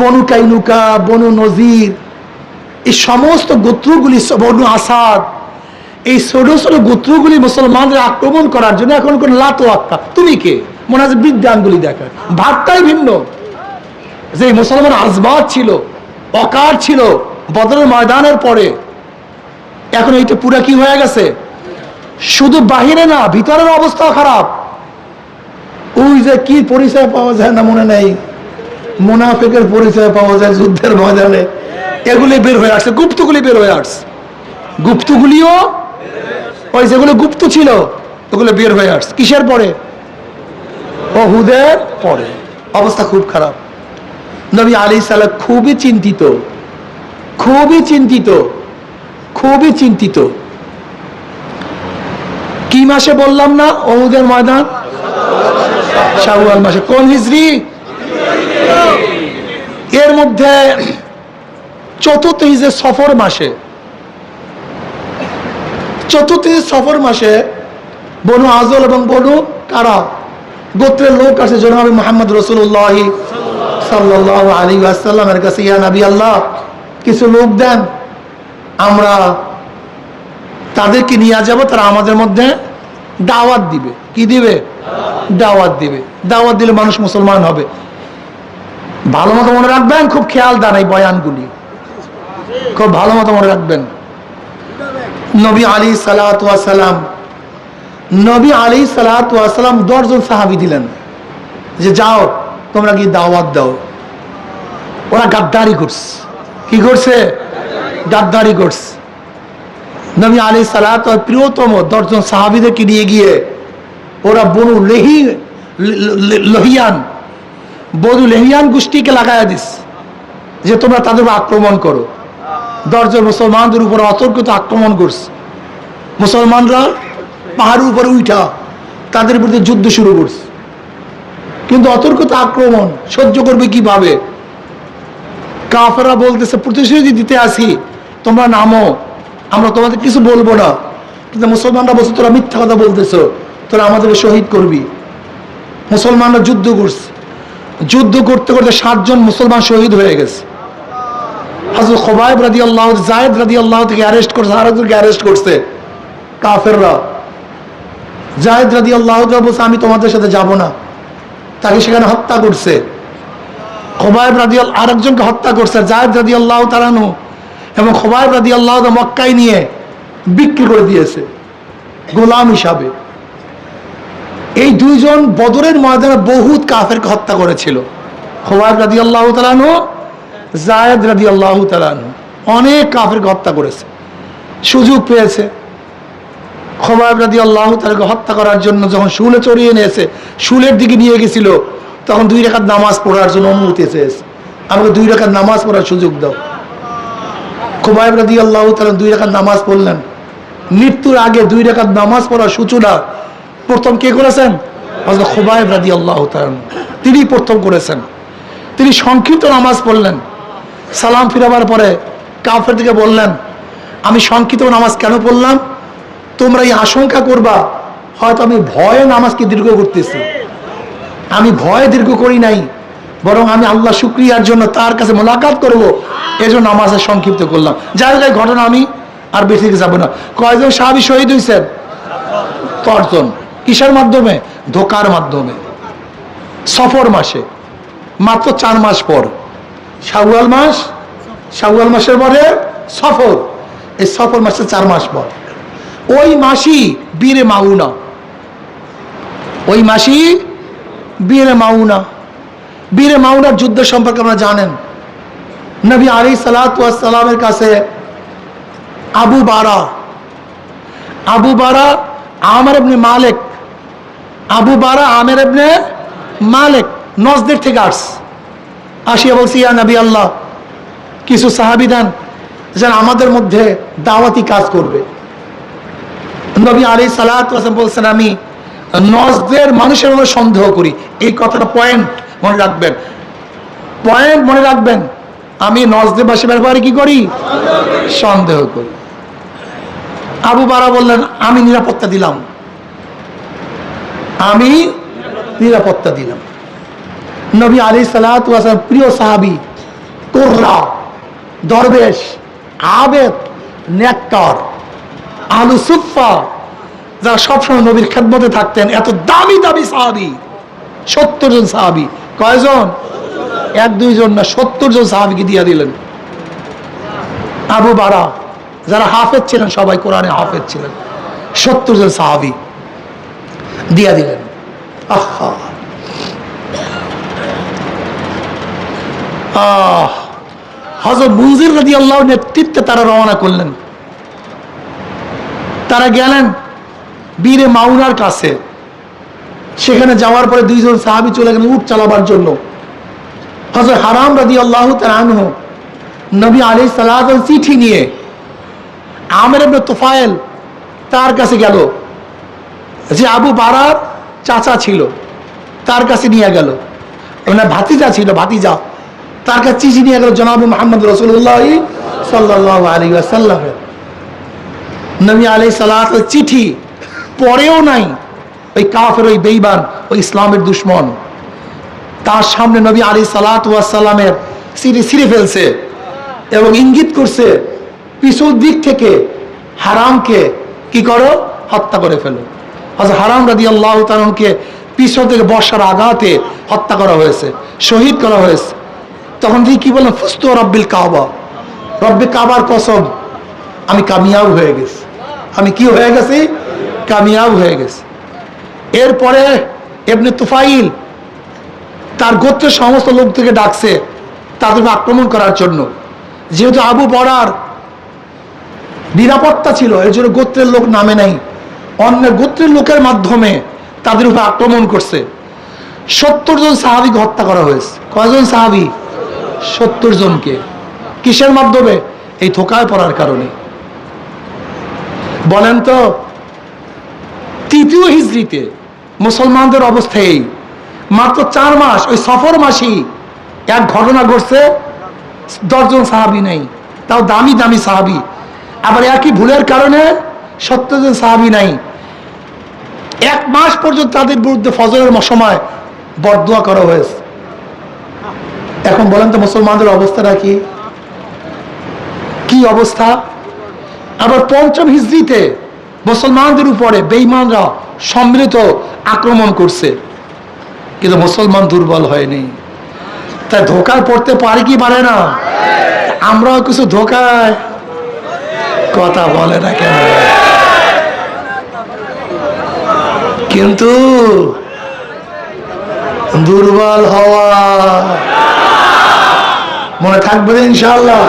বনু কাইনুকা, বনু নজির, এই সমস্ত গোত্রগুলি, বনু আসাদ, এই ছোট ছোট গোত্রগুলি মুসলমানদের আক্রমণ করার জন্য এখন কোন লাতো আক্কা, তুমি কে, মনে হয় বিদ্যাঙ্গুলি দেখা, ভাবটাই ভিন্ন। যে মুসলমান আজবাদ ছিল, অকার ছিল বদরের ময়দানের পরে, এখন এইটা পুরা কি হয়ে গেছে? শুধু বাহিরে না, ভিতরের অবস্থা খারাপ। ওই যে কি পরিচয় পাওয়া যায় না মনে নেই, মুনাফিকের পরিচয় পাওয়া যায় যুদ্ধের ময়দানে, এগুলি বের হয়ে আসছে, গুপ্তগুলি বের হয়ে আসছে, গুপ্তগুলিও ওই যেগুলো গুপ্ত ছিল ওগুলো বের হয়ে আসছে। কিসের পরে? উহুদের পরে। অবস্থা খুব খারাপ। নবী আলাইহিস সালাম খুবই চিন্তিত, খুবই চিন্তিত, খুবই চিন্তিত। কি মাসে বললাম না উহুদের ময়দান? শাওয়াল মাসে। কোন হিজরি? এর মধ্যে চতুর্থ হিজরি সফর মাসে, চতুর্থ সফর মাসে বনু আজল এবং বনু কারা গোত্রের লোক আছে জনাব মুহাম্মদ রাসূলুল্লাহ সাল্লাল্লাহু আলাইহি ওয়াসাল্লামের কাছে, ইয়া নবী আল্লাহ, কিছু লোক দেন, আমরা তাদেরকে নিয়ে যাব, তারা আমাদের মধ্যে দাওয়াত দিবে। কি দিবে? দাওয়াত দিবে। দাওয়াত দিলে মানুষ মুসলমান হবে। ভালো মতো মনে রাখবেন, খুব খেয়াল দেন এই বয়ানগুলি, খুব ভালো মতো মনে রাখবেন। নবী আলাইহিস সালাতু ওয়াস সালাম, নবী আলাইহিস সালাতু ওয়াস সালাম 10 জন সাহাবী দিলেন যে যাও তোমরা কি দাওয়াত দাও। ওরা গাদ্দারি করছে। কি করছে? গাদ্দারি করছে। নবী আলাইহিস সালাতু ওয়াস প্রিয়তম 10 জন সাহাবীদেরকে নিয়ে গিয়ে ওরা বনু লহিয়ান, বনু লহিয়ান গোষ্ঠীকে লাগাইয়া দিস যে তোমরা তাদের আক্রমণ করো। 10 জন মুসলমানদের উপর অতর্কিত আক্রমণ করছে। মুসলমানরা পাহাড়ের উপরে উঠা তাদের বিরুদ্ধে যুদ্ধ শুরু করছে, কিন্তু অতর্কিত আক্রমণ সহ্য করবে কিভাবে? কাফেররা বলতেছে প্রতিশ্রুতি দিতে আসি, তোমরা নামো, আমরা তোমাদের কিছু বলবো না। কিন্তু মুসলমানরা বলছে তোরা মিথ্যা কথা বলতেছো, তোরা আমাদেরকে শহীদ করবি। মুসলমানরা যুদ্ধ করছে, যুদ্ধ করতে করতে 7 জন মুসলমান শহীদ হয়ে গেছে। হযরত খুবাইব রাদিয়াল্লাহু, যায়েদ রাদিয়াল্লাহু থেকে অ্যারেস্ট করছে, আরেকজনকে অ্যারেস্ট করছে কাফেররা। যায়েদ রাদিয়াল্লাহু বলছে আমি তোমাদের সাথে যাব না, তাকে সেখানে হত্যা করছে। খুবাইব রাদিয়াল্লাহু আরেকজনকে হত্যা করছে, যায়েদ রাদিয়াল্লাহু তাআলা আনহু, এবং খুবাইব রাদিয়াল্লাহু মক্কায় নিয়ে বিক্রি করে দিয়েছে গোলাম হিসাবে। এই 2 জন বদরের ময়দানে বহুত কাফেরকে হত্যা করেছিল। খুবাইব রাদিয়াল্লাহু তাআলা আনহু, যায়েদ রাদিয়াল্লাহু তাআলা আনহু অনেক কাফেরকে হত্যা করেছে। সুযোগ পেয়েছে খুবাইব রাদিয়াল্লাহু তাআলাকে হত্যা করার জন্য যখন শুলে চড়িয়ে নিয়েছে, শুলের দিকে নিয়ে গেছিল, তখন 2 রাকাত নামাজ পড়ার জন্য অনুমতি চেয়েছে, আমাকে 2 রাকাত নামাজ পড়ার সুযোগ দাও। খুবাইব রাদিয়াল্লাহু তাআলা 2 রাকাত নামাজ পড়লেন। মৃত্যুর আগে 2 রাকাত নামাজ পড়ার সূচনা প্রথম কে করেছেন? হযরত খুবাইব রাদিয়াল্লাহু তাআলা, তিনি প্রথম করেছেন। তিনি সংক্ষিপ্ত নামাজ পড়লেন, সালাম ফিরাবার পরে কাফেরদেরকে বললেন আমি সংক্ষিপ্ত নামাজ কেন পড়লাম? তোমরা এই আশঙ্কা করবা হয়তো আমি ভয়ে নামাজকে দীর্ঘ করতেছি। আমি ভয়ে দীর্ঘ করি নাই, বরং আমি আল্লাহ শুকরিয়ার জন্য তার কাছে মোলাকাত করব, এজন্য নামাজে সংক্ষিপ্ত করলাম। যাই হোক, ঘটনা আমি আর বেশি যাব না। কয়জন সাহাবী শহীদ হয়েছেন? 10 জন। কিসের মাধ্যমে? ধোকার মাধ্যমে। সফর মাসে, মাত্র 4 মাস পর শাওয়াল মাস, শাওয়াল মাসের পরে সফর, এই সফর মাসে 4 মাস পর ওই মাসই বীরে মাউনা, ওই মাসই বীরে মাউনা। বীরে মাউনার যুদ্ধ সম্পর্কে আমরা জানেন, নবী আলাইহিস সালাতু ওয়াস সালামের কাছে আবু বারা আমের ইবনে মালিক, আবু বারা আমের ইবনে মালিক নজদের থেকে আসিয়া বলছি ইয়া নবী আল্লাহ, কিছু সাহাবী দেন যেন আমাদের মধ্যে দাওয়াতি কাজ করবে। নবী আলাইহিস সালাতু ওয়াস সালাম বলছেন আমি নজদের মানুষের মধ্যে সন্দেহ করি। এই কথাটা পয়েন্ট মনে রাখবেন, পয়েন্ট মনে রাখবেন। আমি নজদেবাসী ব্যাপারে কি করি? সন্দেহ করি। আবু বারা বললেন আমি নিরাপত্তা দিলাম, আমি নিরাপত্তা দিলাম। নবী আলাইহিস সালাতু ওয়াস সালাম প্রিয় সাহাবী, কুররা, দরবেশ, আবেদ, নেককার, আহলু সুফফা যারা সবসময় নবীর খেদমতে থাকতেন, এত দামি দামি সাহাবী, 70 জন সাহাবী। কয়জন? 1-2 জন না, 70 জন সাহাবীকে দিয়ে দিলেন। আবু বারা যারা হাফেজ ছিলেন, সবাই কোরআনে হাফেজ ছিলেন, 70 জন সাহাবী দিয়ে দিলেন। আহা, হযরত মুনজির রাদিয়াল্লাহু নেতৃত্বে তারা রওনা করলেন। তারা গেলেন বীরে মাউনার কাছে। সেখানে যাওয়ার পরে 2 জন সাহাবী চলে গেলেন উট চালাবার জন্য। হযরত হারাম রাদিয়াল্লাহু তাআলা আনহু নবী আলাইহিস সালাতু চিঠি নিয়ে আমির ইবনে তুফাইল তার কাছে গেল, যে আবু বারার চাচা ছিল, তার কাছে নিয়ে গেল। ওনার ভাতিজা ছিল, ভাতিজা, তার কাছে চিঠি নিয়ে গেল জনাব মুহাম্মদ রাসূলুল্লাহ সাল্লাল্লাহু আলাইহি ওয়াসাল্লাম। নবী আলাইহিস সালাতু চিঠি পড়েও নাই ওই কাফের, ওই বেঈমান, ওই ইসলামের দুশমন। তার সামনে নবী আলাইহিস সালাতু ওয়াসাল্লামের চিঠি ছিঁড়ে ফেলছে এবং ইঙ্গিত করছে পিছন দিক থেকে হারামকে কি করো, হত্যা করে ফেলো। হযরত হারাম রাদিয়াল্লাহু তাআলাকে পিছন থেকে বর্ষার আঘাতে হত্যা করা হয়েছে, শহীদ করা হয়েছে। তখন তিনি কি বললেন, ফুস্তু রব্বিল কাবা, রব্বে কাবার কসম, আমি কামিয়াব হয়ে গেছি। আমি কি হয়ে গেছি? কামিয়াব হয়ে গেছি। এরপরে ইবনে তুফাইল তার গোত্রের সমস্ত লোক থেকে ডাকছে তাদেরকে আক্রমণ করার জন্য। যেহেতু আবু বরার নিরাপত্তা ছিল, এর জন্য গোত্রের লোক নামে নাই, অন্য গোত্রের লোকের মাধ্যমে তাদের উপর আক্রমণ করছে। 70 জন সাহাবীকে হত্যা করা হয়েছে। কয়জন সাহাবী? 70 জনকে। কিসের মাধ্যমে? এই ধোঁকায় পড়ার কারণে। বলেন তো, 3য় হিজরিতে মুসলমানদের অবস্থায় মাত্র 4 মাস, ওই সফর মাসেই এক ঘটনা ঘটছে, 10 জন সাহাবী নেই, তাও দামি দামি সাহাবী। আবার একই ভুলের কারণে 70 জন সাহাবী নাই। 1 মাস পর্যন্ত তাদের বিরুদ্ধে ফজরের সময় বরদোয়া করা হয়েছে। এখন বলেন তো মুসলমানদের অবস্থাটা কি? কি অবস্থা? আবার 5ম হিজরিতে মুসলমানদের উপরে বেঈমানরা সম্মিলিত আক্রমণ করছে, কিন্তু মুসলমান দুর্বল হয়নি। তাই ধোঁকায় পড়তে পারে কি পারে না? আমরাও কিছু ধোঁকায়, কথা বলে না কেন? কিন্তু দুর্বল হওয়া মনে থাকবে ইনশাআল্লাহ।